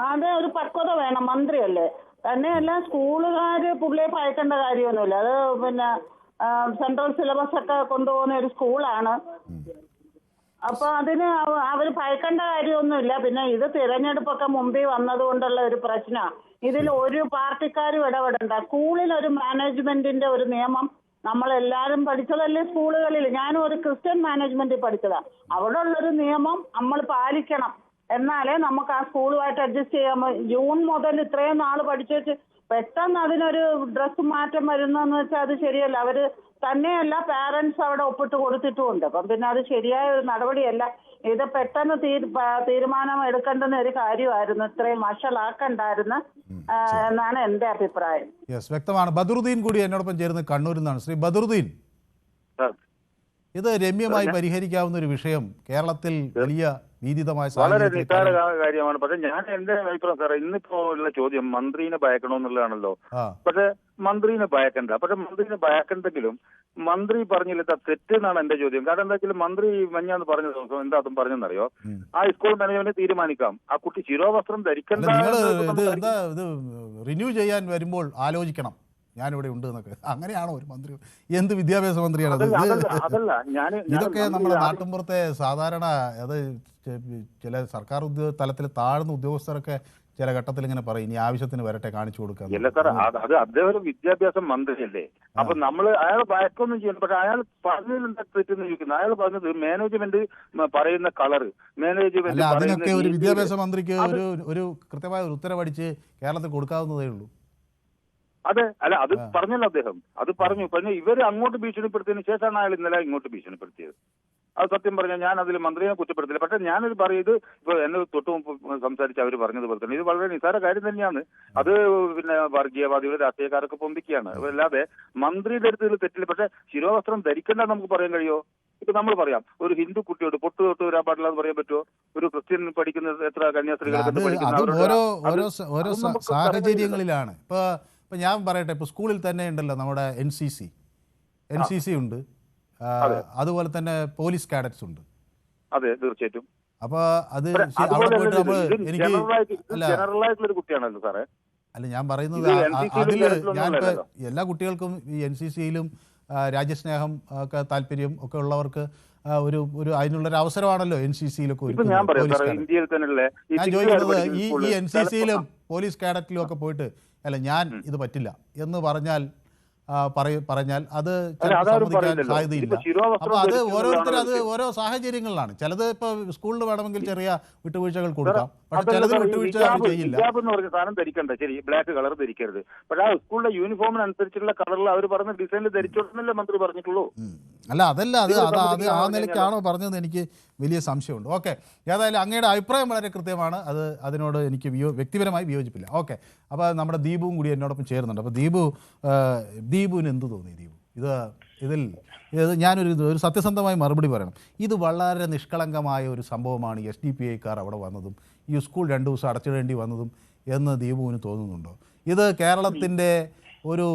അതെ, ഒരു പക്വത വേണം. മന്ത്രിയല്ലേ. തന്നെയല്ല, സ്കൂളുകാര് പുള്ളിയെ ഭയക്കേണ്ട കാര്യമൊന്നുമില്ല. അത് പിന്നെ സെൻട്രൽ സിലബസ് ഒക്കെ കൊണ്ടുപോകുന്ന ഒരു സ്കൂളാണ്. അപ്പൊ അതിന് അവര് ഭയക്കേണ്ട കാര്യമൊന്നുമില്ല. പിന്നെ ഇത് തിരഞ്ഞെടുപ്പൊക്കെ മുമ്പിൽ വന്നത് കൊണ്ടുള്ള ഒരു പ്രശ്നമാണ്. ഇതിൽ ഒരു പാർട്ടിക്കാരും ഇടപെടണ്ട. സ്കൂളിൽ ഒരു മാനേജ്മെന്റിന്റെ ഒരു നിയമം നമ്മളെല്ലാരും പഠിച്ചതല്ലേ സ്കൂളുകളിൽ. ഞാനും ഒരു ക്രിസ്ത്യൻ മാനേജ്മെന്റിൽ പഠിച്ചതാ. അവിടെ ഉള്ളൊരു നിയമം നമ്മൾ പാലിക്കണം. എന്നാലേ നമുക്ക് ആ സ്കൂളുമായിട്ട് അഡ്ജസ്റ്റ് ചെയ്യാൻ. ജൂൺ മുതൽ ഇത്രയും നാൾ പഠിച്ചു വെച്ച് പെട്ടെന്ന് അതിനൊരു ഡ്രസ് മാറ്റം വരുന്നെന്ന് വെച്ചാൽ അത് ശരിയല്ല. അവര് തന്നെയല്ല, പാരന്റ്സ് അവിടെ ഒപ്പിട്ട് കൊടുത്തിട്ടുമുണ്ട്. അപ്പം പിന്നെ അത് ശരിയായ ഒരു നടപടിയല്ല. ഇത് പെട്ടെന്ന് തീരുമാനം എടുക്കേണ്ടുന്ന ഒരു കാര്യമായിരുന്നു. ഇത്രയും വഷളാക്കണ്ടായിരുന്നു എന്നാണ് എന്റെ അഭിപ്രായം. വ്യക്തമാണ്. ബദറുദ്ദീൻ കൂടി എന്നോടൊപ്പം ചേർന്ന് കണ്ണൂരിൽ നിന്നാണ്. ശ്രീ ബദറുദ്ദീൻ, ഇത് രമ്യമായി പരിഹരിക്കാവുന്ന ഒരു വിഷയം കേരളത്തിൽ വലിയ വളരെ നിസ്സാര കാര്യമാണ്. പക്ഷെ ഞാൻ എന്റെ അഭിപ്രായം സാറേ, ഇന്നിപ്പോ ഉള്ള ചോദ്യം മന്ത്രിനെ ഭയക്കണമെന്നുള്ളതാണല്ലോ. പക്ഷെ മന്ത്രിനെ ഭയക്കണ്ട. പക്ഷെ മന്ത്രിനെ ഭയക്കണ്ടെങ്കിലും മന്ത്രി പറഞ്ഞില്ല തെറ്റെന്നാണ് എന്റെ ചോദ്യം. കാരണം എന്താ വെച്ചാൽ മന്ത്രി മഞ്ഞാന്ന് പറഞ്ഞ ദിവസം എന്താ അതും പറഞ്ഞെന്നറിയോ? ആ സ്കൂൾ മാനേജ്മെന്റ് തീരുമാനിക്കാം ആ കുട്ടി ശിരോവസ്ത്രം ധരിക്കണ്ട. റിന്യൂ ചെയ്യാൻ വരുമ്പോൾ ആലോചിക്കണം, ഞാനിവിടെ ഉണ്ട് എന്നൊക്കെ. അങ്ങനെയാണോ ഒരു മന്ത്രി? എന്ത് വിദ്യാഭ്യാസ മന്ത്രിയാണ്? ഇതൊക്കെ നമ്മുടെ നാട്ടിൻപുറത്തെ സാധാരണ, അത് ചില സർക്കാർ തലത്തിൽ താഴ്ന്ന ഉദ്യോഗസ്ഥരൊക്കെ ചില ഘട്ടത്തിൽ ഇങ്ങനെ പറയും, ഇനി ആവശ്യത്തിന് വരട്ടെ, കാണിച്ചു കൊടുക്കാം. ഇല്ല സാർ, അത് അദ്ദേഹം ഒരു വിദ്യാഭ്യാസ മന്ത്രിയല്ലേ. അപ്പൊ നമ്മള് അയാൾ ഭയക്കൊന്നും ചെയ്യണം. പക്ഷെ അയാൾ പറഞ്ഞതിൽ എന്താ തെറ്റെന്ന് ചോദിക്കുന്നത്? അയാൾ പറഞ്ഞത് മാനേജ്മെന്റ് പറയുന്ന കളറ്, മാനേജ്മെന്റ് അതിനൊക്കെ ഒരു വിദ്യാഭ്യാസ മന്ത്രിക്ക് ഒരു കൃത്യമായ ഒരു ഉത്തരവടിച്ച് കേരളത്തിൽ കൊടുക്കാവുന്നതേ ഉള്ളൂ. അതെ, അല്ല അത് പറഞ്ഞല്ലോ അദ്ദേഹം, അത് പറഞ്ഞു. പിന്നെ ഇവര് അങ്ങോട്ട് ഭീഷണിപ്പെടുത്തിയതിനു ശേഷമാണ് അയാൾ ഇന്നലെ ഇങ്ങോട്ട് ഭീഷണിപ്പെടുത്തിയത്. അത് സത്യം പറഞ്ഞാൽ ഞാൻ അതിൽ മന്ത്രിയെ കുറ്റപ്പെടുത്തില്ല. പക്ഷെ ഞാനൊരു പറയുന്നത് ഇപ്പൊ എന്നെ തൊട്ട് സംസാരിച്ച് അവർ പറഞ്ഞത് പോലെ തന്നെ ഇത് വളരെ നിസ്സാര കാര്യം തന്നെയാണ്. അത് പിന്നെ വർഗീയവാദികൾ രാഷ്ട്രീയക്കാരൊക്കെ പൊന്തിക്കുകയാണ്. അല്ലാതെ മന്ത്രിയുടെ അടുത്ത് ഇതിൽ തെറ്റില്ല. പക്ഷെ ശിരോവസ്ത്രം ധരിക്കണ്ട നമുക്ക് പറയാൻ കഴിയോ? ഇപ്പൊ നമ്മൾ പറയാം, ഒരു ഹിന്ദു കുട്ടിയോട് പൊട്ട് തൊട്ട് വരാൻ പാടില്ല എന്ന് പറയാൻ പറ്റുമോ? ഒരു ക്രിസ്ത്യൻ പഠിക്കുന്ന എത്ര കന്യാസ്ത്രീകൾ ഓരോ സാഹചര്യങ്ങളിലാണ്. ഇപ്പൊ ഞാൻ പറയട്ടെ, ഇപ്പൊ സ്കൂളിൽ തന്നെ ഉണ്ടല്ലോ നമ്മുടെ NCC ഉണ്ട്, അതുപോലെ തന്നെ പോലീസ് കാഡറ്റ്സ് ഉണ്ട്. അതെ, തീർച്ചയായിട്ടും. അപ്പൊ അത് അവിടെ പോയിട്ട് നമ്മൾ അല്ല ഞാൻ പറയുന്നത് അതില് ഞാൻ എല്ലാ കുട്ടികൾക്കും ഈ NCCയിലും രാജ്യസ്നേഹം ഒക്കെ താല്പര്യം ഒക്കെ ഉള്ളവർക്ക് ഒരു അതിനുള്ളൊരു അവസരമാണല്ലോ NCCയിലൊക്കെ. ഞാൻ ചോദിക്കുന്നത് ഈ NCCയിലും പോലീസ് കാഡറ്റിലും ഒക്കെ പോയിട്ട് അല്ല ഞാൻ ഇത് പറ്റില്ല എന്ന് പറഞ്ഞാൽ അത് സമ്മതിക്കാൻ സാധ്യതയില്ല. അപ്പൊ അത് ഓരോരുത്തർ അത് ഓരോ സാഹചര്യങ്ങളിലാണ്. ചിലത് ഇപ്പൊ സ്കൂളിൽ വേണമെങ്കിൽ ചെറിയ വിട്ടുവീഴ്ചകൾ കൊടുക്കാം, പക്ഷെ ചിലത് വിട്ടുവീഴ്ച ചെയ്യില്ല. സാധനം ധരിക്കണ്ട, ശരി, ബ്ലാക്ക് കളർ ധരിക്കരുത്. പക്ഷെ ആ സ്കൂളിലെ യൂണിഫോമിനനുസരിച്ചുള്ള കളറിൽ അവർ പറഞ്ഞ ഡിസൈനിൽ ധരിച്ചോളന്നല്ലേ മന്ത്രി പറഞ്ഞിട്ടുള്ളൂ. അല്ല അതല്ല, അത് ആ നിലയ്ക്കാണോ പറഞ്ഞത് എനിക്ക് വലിയ സംശയമുണ്ട്. ഓക്കെ, ഏതായാലും അങ്ങയുടെ അഭിപ്രായം വളരെ കൃത്യമാണ്. അതിനോട് എനിക്ക് വ്യക്തിപരമായി വിയോജിപ്പില്ല. ഓക്കെ, അപ്പോൾ നമ്മുടെ ദീപുവും കൂടി എന്നോടൊപ്പം ചേരുന്നുണ്ട്. അപ്പോൾ ദീപുവിന് എന്ത് തോന്നി? ഇതിൽ ഞാനൊരു സത്യസന്ധമായി മറുപടി പറയണം. ഇത് വളരെ നിഷ്കളങ്കമായ ഒരു സംഭവമാണ്. SDPIക്കാർ അവിടെ വന്നതും ഈ സ്കൂൾ 2 ദിവസം അടച്ചിടേണ്ടി വന്നതും എന്ന് ദീപുവിന് തോന്നുന്നുണ്ടോ? ഇത് കേരളത്തിൻ്റെ ഒരു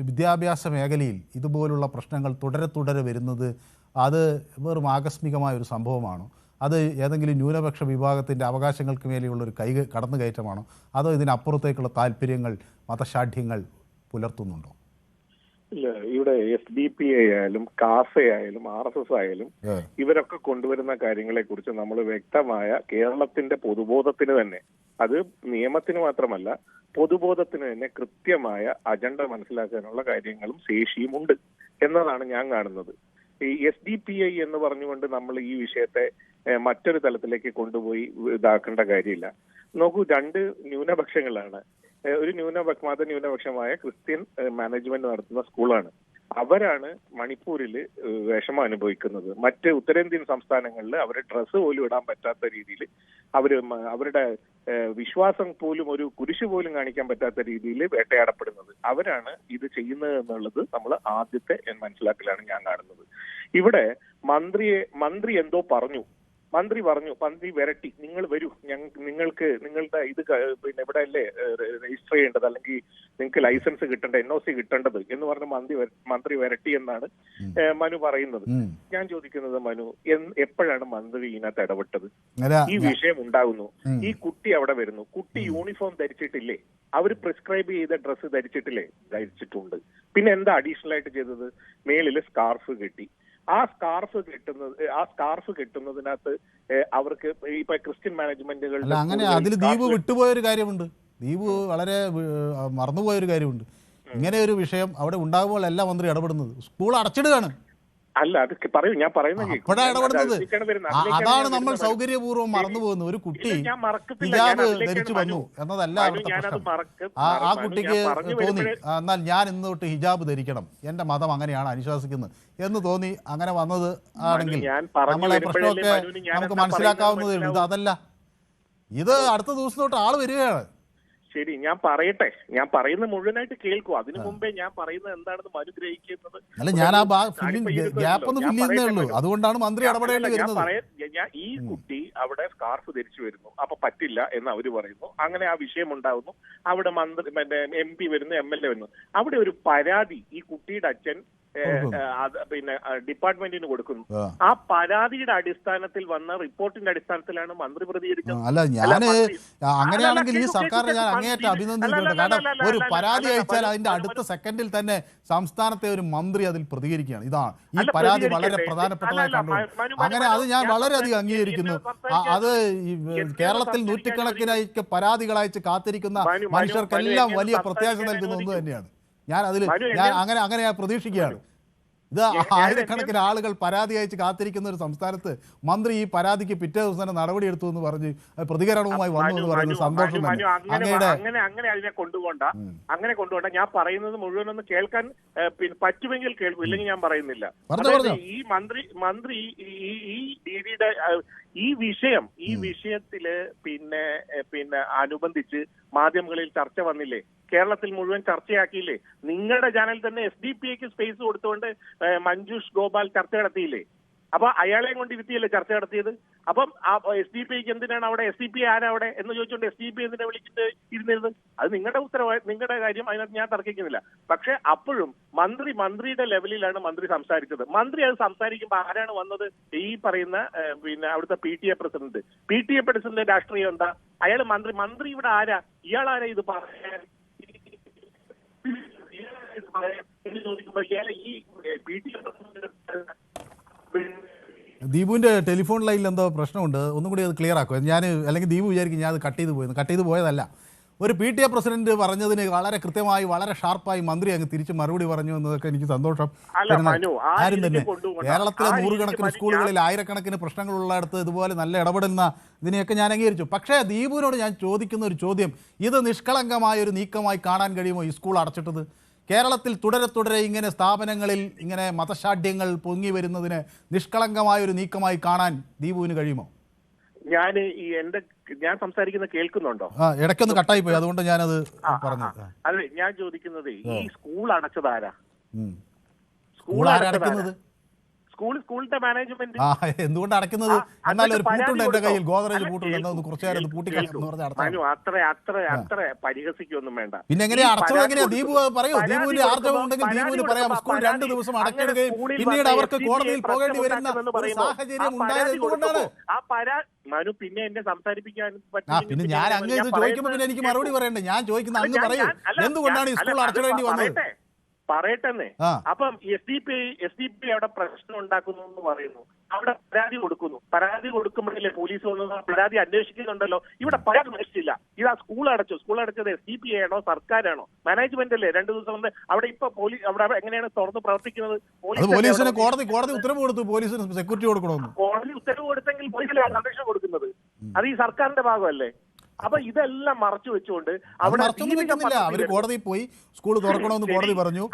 വിദ്യാഭ്യാസ മേഖലയിൽ ഇതുപോലുള്ള പ്രശ്നങ്ങൾ തുടരെ വരുന്നത് അത് വെറും ആകസ്മികമായ ഒരു സംഭവമാണോ? അത് ഏതെങ്കിലും ന്യൂനപക്ഷ വിഭാഗത്തിൻ്റെ അവകാശങ്ങൾക്ക് മേലെയുള്ളൊരു കടന്നുകയറ്റമാണോ? അതോ ഇതിനപ്പുറത്തേക്കുള്ള താല്പര്യങ്ങൾ, മതശാഠ്യങ്ങൾ പുലർത്തുന്നുണ്ടോ? ഇല്ല, ഇവിടെ SDPI ആയാലും കാസ ആയാലും RSS ആയാലും ഇവരൊക്കെ കൊണ്ടുവരുന്ന കാര്യങ്ങളെ കുറിച്ച് നമ്മൾ വ്യക്തമായ കേരളത്തിന്റെ പൊതുബോധത്തിന് തന്നെ, അത് നിയമത്തിന് മാത്രമല്ല പൊതുബോധത്തിന് തന്നെ കൃത്യമായ അജണ്ട മനസ്സിലാക്കാനുള്ള കാര്യങ്ങളും ശേഷിയും ഉണ്ട് എന്നതാണ് ഞാൻ കാണുന്നത്. ഈ SDPI എന്ന് പറഞ്ഞുകൊണ്ട് നമ്മൾ ഈ വിഷയത്തെ മറ്റൊരു തലത്തിലേക്ക് കൊണ്ടുപോയി ഇതാക്കേണ്ട കാര്യമില്ല. നോക്കൂ, രണ്ട് ന്യൂനപക്ഷങ്ങളാണ്. ഒരു മത ന്യൂനപക്ഷമായ ക്രിസ്ത്യൻ മാനേജ്മെന്റ് നടത്തുന്ന സ്കൂളാണ്. അവരാണ് മണിപ്പൂരിൽ വിഷമം അനുഭവിക്കുന്നത്. മറ്റ് ഉത്തരേന്ത്യൻ സംസ്ഥാനങ്ങളിൽ അവരെ ഡ്രസ്സ് പോലും ഇടാൻ പറ്റാത്ത രീതിയിൽ അവരുടെ വിശ്വാസം പോലും ഒരു കുരിശ് പോലും കാണിക്കാൻ പറ്റാത്ത രീതിയിൽ വേട്ടയാടപ്പെടുന്നത് അവരാണ് ഇത് ചെയ്യുന്നത് എന്നുള്ളത് നമ്മൾ ആദ്യത്തെ മനസ്സിലാക്കലാണ് ഞാൻ കാണുന്നത്. ഇവിടെ മന്ത്രി എന്തോ പറഞ്ഞു, മന്ത്രി വരട്ടി, നിങ്ങൾ വരൂ, നിങ്ങൾക്ക് നിങ്ങളുടെ ഇത് പിന്നെ ഇവിടെ അല്ലേ രജിസ്റ്റർ ചെയ്യേണ്ടത്, അല്ലെങ്കിൽ നിങ്ങൾക്ക് ലൈസൻസ് കിട്ടേണ്ട, NOC കിട്ടേണ്ടത് എന്ന് പറഞ്ഞ് മന്ത്രി വരട്ടി എന്നാണ് മനു പറയുന്നത്. ഞാൻ ചോദിക്കുന്നത്, മനു എപ്പോഴാണ് മന്ത്രി ഇതിനകത്ത് ഇടപെട്ടത്? ഈ വിഷയം ഉണ്ടാകുന്നു, ഈ കുട്ടി അവിടെ വരുന്നു, കുട്ടി യൂണിഫോം ധരിച്ചിട്ടില്ലേ? അവർ പ്രിസ്ക്രൈബ് ചെയ്ത ഡ്രസ്സ് ധരിച്ചിട്ടുണ്ട്. പിന്നെ എന്താ അഡീഷണൽ ആയിട്ട് ചെയ്തത്? മേളില് സ്കാർഫ് കെട്ടി. ആ സ്കാർഫ് കെട്ടുന്നതിനകത്ത് അവർക്ക് ഇപ്പൊ ക്രിസ്ത്യൻ മാനേജ്മെന്റുകൾ അങ്ങനെ അതിൽ ദ്വീപ് വിട്ടുപോയൊരു കാര്യമുണ്ട്. ദ്വീപ് വളരെ മറന്നുപോയൊരു കാര്യമുണ്ട്. ഇങ്ങനെ ഒരു വിഷയം അവിടെ ഉണ്ടാകുമ്പോൾ എല്ലാ മന്ത്രി ഇടപെടുന്നത് സ്കൂൾ അടച്ചിടുകയാണ്. അല്ല, അത് പറയൂ, ഞാൻ പറയുന്നത് അതാണ് നമ്മൾ സൗകര്യപൂർവ്വം മറന്നു പോകുന്നത്. ഒരു കുട്ടി ഹിജാബ് ധരിച്ചു വന്നു എന്നതല്ല അവിടുത്തെ പ്രശ്നം. ആ കുട്ടിക്ക് തോന്നി എന്നാൽ ഞാൻ ഇന്ന് തൊട്ട് ഹിജാബ് ധരിക്കണം, എന്റെ മതം അങ്ങനെയാണ് അനുശാസിക്കുന്നത് എന്ന് തോന്നി അങ്ങനെ വന്നത് ആണെങ്കിൽ നമ്മളെ പ്രശ്നമൊക്കെ നമുക്ക് മനസ്സിലാക്കാവുന്നതേ ഉള്ളൂ. ഇത് അതല്ല, ഇത് അടുത്ത ദിവസം തൊട്ട് ആള് വരികയാണ്. ശരി, ഞാൻ പറയട്ടെ, ഞാൻ പറയുന്നത് മുഴുവനായിട്ട് കേൾക്കൂ. അതിനു മുമ്പേ ഞാൻ പറയുന്നത് എന്താണെന്ന് മനു ഗ്രഹിക്കുന്നത്. അല്ല, ഞാൻ ആ ഗ്യാപ്പ് ഒന്ന് ഫില്ല് ചെയ്യുന്നേ ഉള്ളൂ. അതുകൊണ്ടാണ് മന്ത്രി ഇടപെടേണ്ടി വരുന്നത്. ഈ കുട്ടി അവിടെ സ്കാർഫ് ധരിച്ചു വരുന്നു, അപ്പൊ പറ്റില്ല എന്ന് അവര് പറയുന്നു. അങ്ങനെ ആ വിഷയം ഉണ്ടാകുന്നു. അവിടെ MP വരുന്നു, MLA വരുന്നു. അവിടെ ഒരു പരാതി ഈ കുട്ടിയുടെ അച്ഛൻ പിന്നെ ഡിപ്പാർട്ട്മെന്റിന് കൊടുക്കുന്നു. ആ പരാതിയുടെ അടിസ്ഥാനത്തിൽ വന്ന റിപ്പോർട്ടിന്റെ അടിസ്ഥാനത്തിലാണ് മന്ത്രി പ്രതികരിച്ചത്. അല്ല, അങ്ങനെയാണെങ്കിൽ ഈ സർക്കാരിനെ ഞാൻ അങ്ങേയറ്റം അഭിനന്ദിക്കുന്നുണ്ട്. കാരണം ഒരു പരാതി അയച്ചാൽ അതിന്റെ അടുത്ത സെക്കൻഡിൽ തന്നെ സംസ്ഥാനത്തെ ഒരു മന്ത്രി അതിൽ പ്രതികരിക്കുകയാണ്. ഇതാണ് ഈ പരാതി വളരെ പ്രധാനപ്പെട്ടതായി കണ്ടു. അങ്ങനെ അത് ഞാൻ വളരെയധികം അംഗീകരിക്കുന്നു. അത് കേരളത്തിൽ നൂറ്റിക്കണക്കിനായി പരാതികൾ അയച്ച് കാത്തിരിക്കുന്ന മനുഷ്യർക്കെല്ലാം വലിയ പ്രത്യാശ നൽകുന്ന ഒന്ന് തന്നെയാണ്. ഞാൻ അങ്ങനെ പ്രതീക്ഷിക്കുകയാണ്. ഇത് ആയിരക്കണക്കിന് ആളുകൾ പരാതി അയച്ച് കാത്തിരിക്കുന്ന ഒരു സംസ്ഥാനത്ത് മന്ത്രി ഈ പരാതിക്ക് പിറ്റേ ദിവസം തന്നെ നടപടിയെടുത്തു എന്ന് പറഞ്ഞ് പ്രതികരണവുമായി വന്നു എന്ന് പറയുന്നത് സന്തോഷം തന്നെ. അങ്ങനെ അതിനെ കൊണ്ടുപോകണ്ട. ഞാൻ പറയുന്നത് മുഴുവനൊന്ന് കേൾക്കാൻ പറ്റുമെങ്കിൽ കേൾക്കും, ഇല്ലെങ്കിൽ ഞാൻ പറയുന്നില്ല. ഈ മന്ത്രി ഈ ഡിഡിയുടെ ഈ വിഷയത്തില് പിന്നെ അനുബന്ധിച്ച് മാധ്യമങ്ങളിൽ ചർച്ച വന്നില്ലേ? കേരളത്തിൽ മുഴുവൻ ചർച്ചയാക്കിയില്ലേ? നിങ്ങളുടെ ചാനൽ തന്നെ SDPIക്ക് സ്പേസ് കൊടുത്തുകൊണ്ട് മഞ്ജുഷ് ഗോപാൽ ചർച്ച നടത്തിയില്ലേ? അപ്പൊ അയാളെയും കൊണ്ട് ഇരുത്തിയല്ലേ ചർച്ച നടത്തിയത്? അപ്പം ആ SDPIക്ക് എന്തിനാണ് അവിടെ SDPI ആരാ അവിടെ എന്ന് ചോദിച്ചുകൊണ്ട് SDPI എന്തിനാ വിളിച്ചിട്ട് ഇരുന്നിരുന്നത്? അത് നിങ്ങളുടെ കാര്യം, അതിനകത്ത് ഞാൻ തർക്കിക്കുന്നില്ല. പക്ഷെ അപ്പോഴും മന്ത്രിയുടെ ലെവലിലാണ് മന്ത്രി സംസാരിച്ചത്. മന്ത്രി അത് സംസാരിക്കുമ്പോൾ ആരാണ് വന്നത്? ഈ പറയുന്ന പിന്നെ അവിടുത്തെ PTA പ്രസിഡന്റ് രാഷ്ട്രീയം എന്താ? അയാൾ മന്ത്രി ഇവിടെ ആരാ? ഇയാളാരാ ഇത് പറയാൻ? ചോദിക്കുമ്പോൾ ഇയാളെ ഈ PTA പ്രസിഡന്റ് ദീപുവിന്റെ ടെലിഫോൺ ലൈനിൽ എന്തോ പ്രശ്നമുണ്ട്. ഒന്നും കൂടി അത് ക്ലിയർ ആക്കുക. ഞാൻ അല്ലെങ്കിൽ ദീപു വിചാരിക്കും ഞാൻ അത് കട്ട് ചെയ്ത് പോയതല്ല. ഒരു PTA പ്രസിഡന്റ് പറഞ്ഞതിന് വളരെ കൃത്യമായി വളരെ ഷാർപ്പായി മന്ത്രി അങ്ങ് തിരിച്ച് മറുപടി പറഞ്ഞു എന്നതൊക്കെ എനിക്ക് സന്തോഷം. ആരും തന്നെ കേരളത്തിലെ നൂറുകണക്കിന് സ്കൂളുകളിൽ ആയിരക്കണക്കിന് പ്രശ്നങ്ങളുള്ളിടത്ത് ഇതുപോലെ നല്ല ഇടപെടുന്ന ഇതിനെയൊക്കെ ഞാൻ അംഗീകരിച്ചു. പക്ഷേ ദീപുവിനോട് ഞാൻ ചോദിക്കുന്ന ഒരു ചോദ്യം, ഇത് നിഷ്കളങ്കമായ ഒരു നീക്കമായി കാണാൻ കഴിയുമോ? ഈ സ്കൂൾ അടച്ചിട്ടത് കേരളത്തിൽ തുടരെ ഇങ്ങനെ സ്ഥാപനങ്ങളിൽ ഇങ്ങനെ മതശാഠ്യങ്ങൾ പൊങ്ങി വരുന്നതിന് നിഷ്കളങ്കമായ ഒരു നീക്കമായി കാണാൻ ദീപുവിന് കഴിയുമോ? ഞാൻ സംസാരിക്കുന്നത് കേൾക്കുന്നുണ്ടോ? ഇടയ്ക്കൊന്ന് കട്ടായി പോയി, അതുകൊണ്ട് ഞാനത് പറഞ്ഞു. അതെ, ഞാൻ ചോദിക്കുന്നത് ഈ സ്കൂൾ അടച്ചതാരാ? സ്കൂൾ അടയ്ക്കുന്നത് സ്കൂളിന്റെ മാനേജ്മെന്റ്. എന്തുകൊണ്ട് അടയ്ക്കുന്നത്? എന്നാൽ ഒരു പൂട്ടുണ്ട് എന്റെ കയ്യിൽ, ഗോദ്രേജ് പൂട്ടുണ്ട്, കുറച്ചു നേരം അത്ര പരിഹസിക്കൊന്നും വേണ്ട. പിന്നെ എങ്ങനെയാ അടച്ചത്? എങ്ങനെയാ ദീപു പറയൂ. ദീപുവിന്റെ ആർജവം ഉണ്ടെങ്കിൽ ദീപുവിന് പറയാം. സ്കൂൾ 2 ദിവസം അടയ്ക്കുകയും പിന്നീട് അവർക്ക് കോടതിയിൽ പോകേണ്ടി വരുന്ന ഒരു സാഹചര്യം ഉണ്ടായത് എന്തുകൊണ്ടാണ്? പിന്നെ എന്നെ സംസാരിപ്പിക്കാൻ പിന്നെ ഞാൻ അങ്ങ് ഇത് ചോദിക്കുമ്പോൾ പിന്നെ എനിക്ക് മറുപടി പറയണ്ടേ? ഞാൻ ചോദിക്കുന്ന അങ്ങ് പറയൂ, എന്തുകൊണ്ടാണ് ഈ സ്കൂൾ അടച്ചിടേണ്ടി വന്നത്? പറയട്ടെന്നേ. അപ്പം SDPI അവിടെ പ്രശ്നം ഉണ്ടാക്കുന്നു എന്ന് പറയുന്നു. അവിടെ പരാതി കൊടുക്കുമ്പോഴല്ലേ പോലീസ് വന്നത്? പരാതി അന്വേഷിക്കുന്നുണ്ടല്ലോ. ഇവിടെ പരാതി അന്വേഷിച്ചില്ല. ഇത് ആ സ്കൂൾ അടച്ചത് SDPI ആണോ സർക്കാരാണോ? മാനേജ്മെന്റ് അല്ലേ? 2 ദിവസം കൊണ്ട് അവിടെ ഇപ്പൊ പോലീസ് അവിടെ എങ്ങനെയാണ് തുറന്ന് പ്രവർത്തിക്കുന്നത്? പോലീസിന് കോടതി ഉത്തരവ് കൊടുത്തു, പോലീസിന് സെക്യൂരിറ്റി കൊടുക്കണമെന്ന്. കോടതി ഉത്തരവ് കൊടുത്തെങ്കിൽ പോലീസിലാണ് സംരക്ഷണം കൊടുക്കുന്നത്. അത് ഈ സർക്കാരിന്റെ ഭാഗമല്ലേ? അപ്പൊ ഇതെല്ലാം മറച്ചു വെച്ചുകൊണ്ട് അവർ കോടതിയിൽ പോയി സ്കൂൾ തുറക്കണമെന്ന് കോടതി പറഞ്ഞു.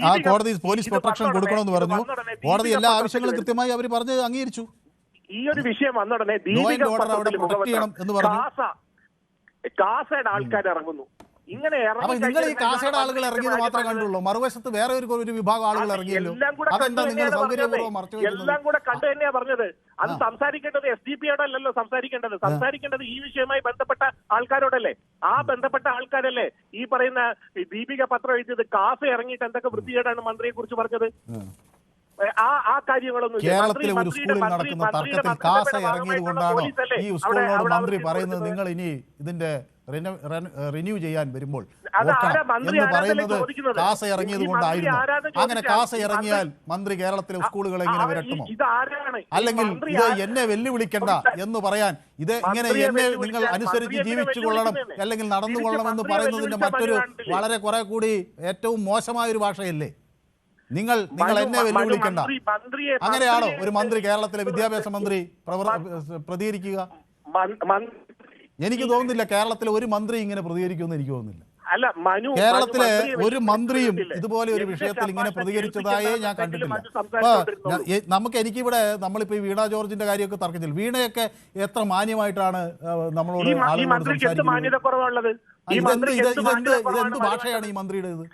ആ കോടതി പോലീസ് പ്രൊട്ടക്ഷൻ കൊടുക്കണമെന്ന് പറഞ്ഞു. കോടതി എല്ലാ ആവശ്യങ്ങളും കൃത്യമായി അവർ പറഞ്ഞ് അംഗീകരിച്ചു. ഈ ഒരു വിഷയം വന്ന ഉടനെ കാസയുടെ ആൾക്കാർ ഇറങ്ങുന്നു. ഇങ്ങനെ നിങ്ങൾ ഈ കാസയുടെ ആളുകൾ ഇറങ്ങിയത് മാത്രമേ കണ്ടുള്ളൂ. മറുവശത്ത് വേറെ ഒരു വിഭാഗം ആളുകൾ ഇറങ്ങിയല്ലോ. അതെന്താ നിങ്ങൾ സൗകര്യപൂർവ്വം മറച്ചു വെക്കുന്നത്? എല്ലാം കൂടെ കണ്ടു തന്നെയാ പറഞ്ഞത്. അത് സംസാരിക്കേണ്ടത് SDPIയോടല്ലോ സംസാരിക്കേണ്ടത് ഈ വിഷയവുമായി ബന്ധപ്പെട്ട ആൾക്കാരോടല്ലേ. ആ ബന്ധപ്പെട്ട ആൾക്കാരല്ലേ ഈ പറയുന്ന ദീപിക പത്രം എഴുതിയത്. കാസ ഇറങ്ങിയിട്ട് എന്തൊക്കെ വൃത്തികേടാണ് മന്ത്രിയെ കുറിച്ച് പറഞ്ഞത്? ആ കാര്യങ്ങളൊന്നും കേരളത്തിലെ ഒരു സ്കൂളിൽ നടക്കുന്ന തർക്കത്തിൽ കാസ ഇറങ്ങിയത് കൊണ്ടാണോ ഈ സ്കൂളിനോട് മന്ത്രി പറയുന്നത് നിങ്ങൾ ഇനി ഇതിന്റെ റിന്യൂ ചെയ്യാൻ വരുമ്പോൾ എന്ന് പറയുന്നത് കാസ ഇറങ്ങിയത് കൊണ്ടായിരുന്നു? അങ്ങനെ കാസ ഇറങ്ങിയാൽ മന്ത്രി കേരളത്തിലെ സ്കൂളുകളെ ഇങ്ങനെ വിരട്ടുമോ? അല്ലെങ്കിൽ ഇത് എന്നെ വെല്ലുവിളിക്കണ്ട എന്ന് പറയാൻ, ഇത് ഇങ്ങനെ എന്നെ നിങ്ങൾ അനുസരിച്ച് ജീവിച്ചു കൊള്ളണം അല്ലെങ്കിൽ നടന്നുകൊള്ളണം എന്ന് പറയുന്നതിന്റെ മറ്റൊരു വളരെ കുറെ കൂടി ഏറ്റവും മോശമായ ഒരു ഭാഷയല്ലേ? നിങ്ങൾ എന്നെ വെല്ലുവിളിക്കണ്ട. അങ്ങനെയാണോ ഒരു മന്ത്രി, കേരളത്തിലെ വിദ്യാഭ്യാസ മന്ത്രി പ്രതികരിക്കുക? എനിക്ക് തോന്നുന്നില്ല കേരളത്തിലെ ഒരു മന്ത്രി ഇങ്ങനെ പ്രതികരിക്കുമെന്ന് എനിക്ക് തോന്നുന്നില്ല. കേരളത്തിലെ ഒരു മന്ത്രിയും ഇതുപോലെ ഒരു വിഷയത്തിൽ ഇങ്ങനെ പ്രതികരിച്ചതായേ ഞാൻ കണ്ടിട്ടില്ല. എനിക്കിവിടെ നമ്മളിപ്പോ ഈ വീണ ജോർജിന്റെ കാര്യമൊക്കെ തർക്കിച്ചില്ല. വീണയൊക്കെ എത്ര മാന്യമായിട്ടാണ് നമ്മളോട് ആളുകളോട് സംസാരിക്കുന്നത്. ഇതെന്ത് ഭാഷയാണ് ഈ മന്ത്രിയുടേത്?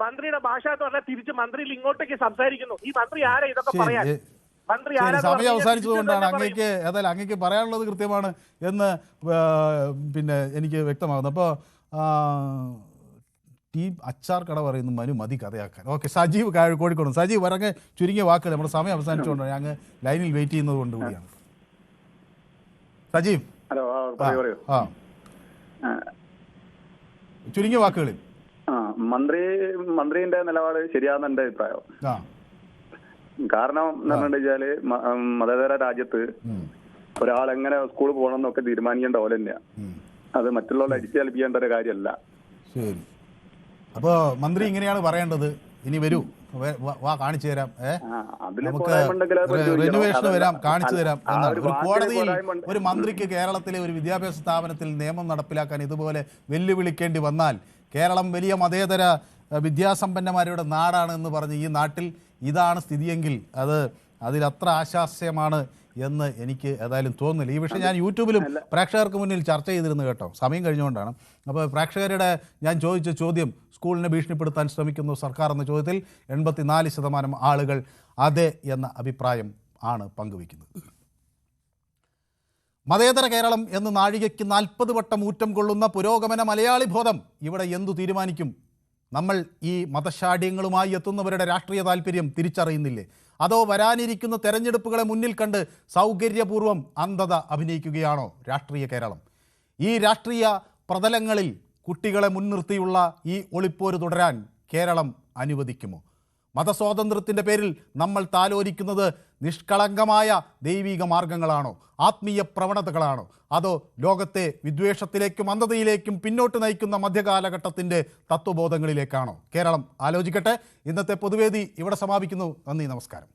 മന്ത്രിയുടെ ഭാഷ എന്ന് പറഞ്ഞാൽ തിരിച്ച് മന്ത്രിയിൽ ഇങ്ങോട്ടേക്ക് സംസാരിക്കുന്നു. ഈ മന്ത്രി ആരാ ഇതൊക്കെ പറയാൻ? സമയം അവസാനിച്ചതുകൊണ്ടാണ് അങ്ങേക്ക് പറയാനുള്ളത് കൃത്യമാണ് എന്ന് പിന്നെ എനിക്ക് വ്യക്തമാകുന്നു. അപ്പോൾ ടീം അച്ചാർ കട പറയുന്നു മനു മതി കഥയാക്കാൻ. ഓക്കെ, സജീവ് കോഴിക്കോട്. സജീവ് പറഞ്ഞ ചുരുങ്ങിയ വാക്കുകൾ, നമ്മുടെ സമയം അവസാനിച്ചുകൊണ്ടാണ് ഞങ്ങൾ ലൈനിൽ വെയിറ്റ് ചെയ്യുന്നത് കൊണ്ട് കൂടിയാണ്. സജീവ്, ചുരുങ്ങിയ വാക്കുകളിൽ. മന്ത്രിന്റെ നിലപാട് ശരിയാണെന്ന് എന്റെ അഭിപ്രായം. കാരണം എന്ന് പറഞ്ഞാല് മതേതര രാജ്യത്ത് ഒരാൾ എങ്ങനെ സ്കൂളിൽ പോകണം എന്നൊക്കെ തീരുമാനിക്കേണ്ട പോലെ തന്നെയാ. അത് മറ്റുള്ളവരെ അടിച്ചേൽപ്പിക്കേണ്ട ഒരു കാര്യമല്ല. ശരി, അപ്പോ മന്ത്രി ഇങ്ങനെയാണ് പറയേണ്ടത്. ഇനി വരൂ, വാ കാണിച്ചു തരാം, നമുക്ക് റിനോവേഷന് വരാം, കാണിച്ചു തരാം എന്നാണ്. ഒരു കോടതിയിൽ ഒരു മന്ത്രിക്ക് കേരളത്തിലെ ഒരു വിദ്യാഭ്യാസ സ്ഥാപനത്തിൽ നിയമം നടപ്പിലാക്കാൻ ഇതുപോലെ വെല്ലുവിളിക്കേണ്ടി വന്നാൽ, കേരളം വലിയ മതേതര വിദ്യാസമ്പന്നന്മാരുടെ നാടാണ് എന്ന് പറഞ്ഞ് ഈ നാട്ടിൽ ഇതാണ് സ്ഥിതിയെങ്കിൽ അതിലത്ര ആശാസ്യമാണ് എന്ന് എനിക്ക് ഏതായാലും തോന്നുന്നില്ല. ഈ വിഷയം ഞാൻ യൂട്യൂബിലും പ്രേക്ഷകർക്ക് മുന്നിൽ ചർച്ച ചെയ്തിരുന്നു കേട്ടോ, സമയം കഴിഞ്ഞുകൊണ്ടാണ്. അപ്പോൾ പ്രേക്ഷകരുടെ ഞാൻ ചോദിച്ച ചോദ്യം, സ്കൂളിനെ ഭീഷണിപ്പെടുത്താൻ ശ്രമിക്കുന്നു സർക്കാർ എന്ന ചോദ്യത്തിൽ 84% ആളുകൾ അതെ എന്ന അഭിപ്രായം ആണ് പങ്കുവയ്ക്കുന്നത്. മതേതര കേരളം എന്ന് നാഴികയ്ക്ക് 40 വട്ടം ഊറ്റം കൊള്ളുന്ന പുരോഗമന മലയാളി ബോധം ഇവിടെ എന്തു തീരുമാനിക്കും? നമ്മൾ ഈ മതശാഠ്യങ്ങളുമായി എത്തുന്നവരുടെ രാഷ്ട്രീയ താല്പര്യം തിരിച്ചറിയുന്നില്ലേ? അതോ വരാനിരിക്കുന്ന തെരഞ്ഞെടുപ്പുകളെ മുന്നിൽ കണ്ട് സൗകര്യപൂർവ്വം അന്ധത അഭിനയിക്കുകയാണോ രാഷ്ട്രീയ കേരളം? ഈ രാഷ്ട്രീയ പ്രതലങ്ങളിൽ കുട്ടികളെ മുൻനിർത്തിയുള്ള ഈ ഒളിപ്പോര് തുടരാൻ കേരളം അനുവദിക്കുമോ? മതസ്വാതന്ത്ര്യത്തിൻ്റെ പേരിൽ നമ്മൾ താലോലിക്കുന്നത് നിഷ്കളങ്കമായ ദൈവിക മാർഗങ്ങളാണോ, ആത്മീയ പ്രവണതകളാണോ, അതോ ലോകത്തെ വിദ്വേഷത്തിലേക്കും അന്ധതയിലേക്കും പിന്നോട്ട് നയിക്കുന്ന മധ്യകാലഘട്ടത്തിൻ്റെ തത്വബോധങ്ങളിലേക്കാണോ? കേരളം ആലോചിക്കട്ടെ. ഇന്നത്തെ പൊതുവേദി ഇവിടെ സമാപിക്കുന്നു. നന്ദി, നമസ്കാരം.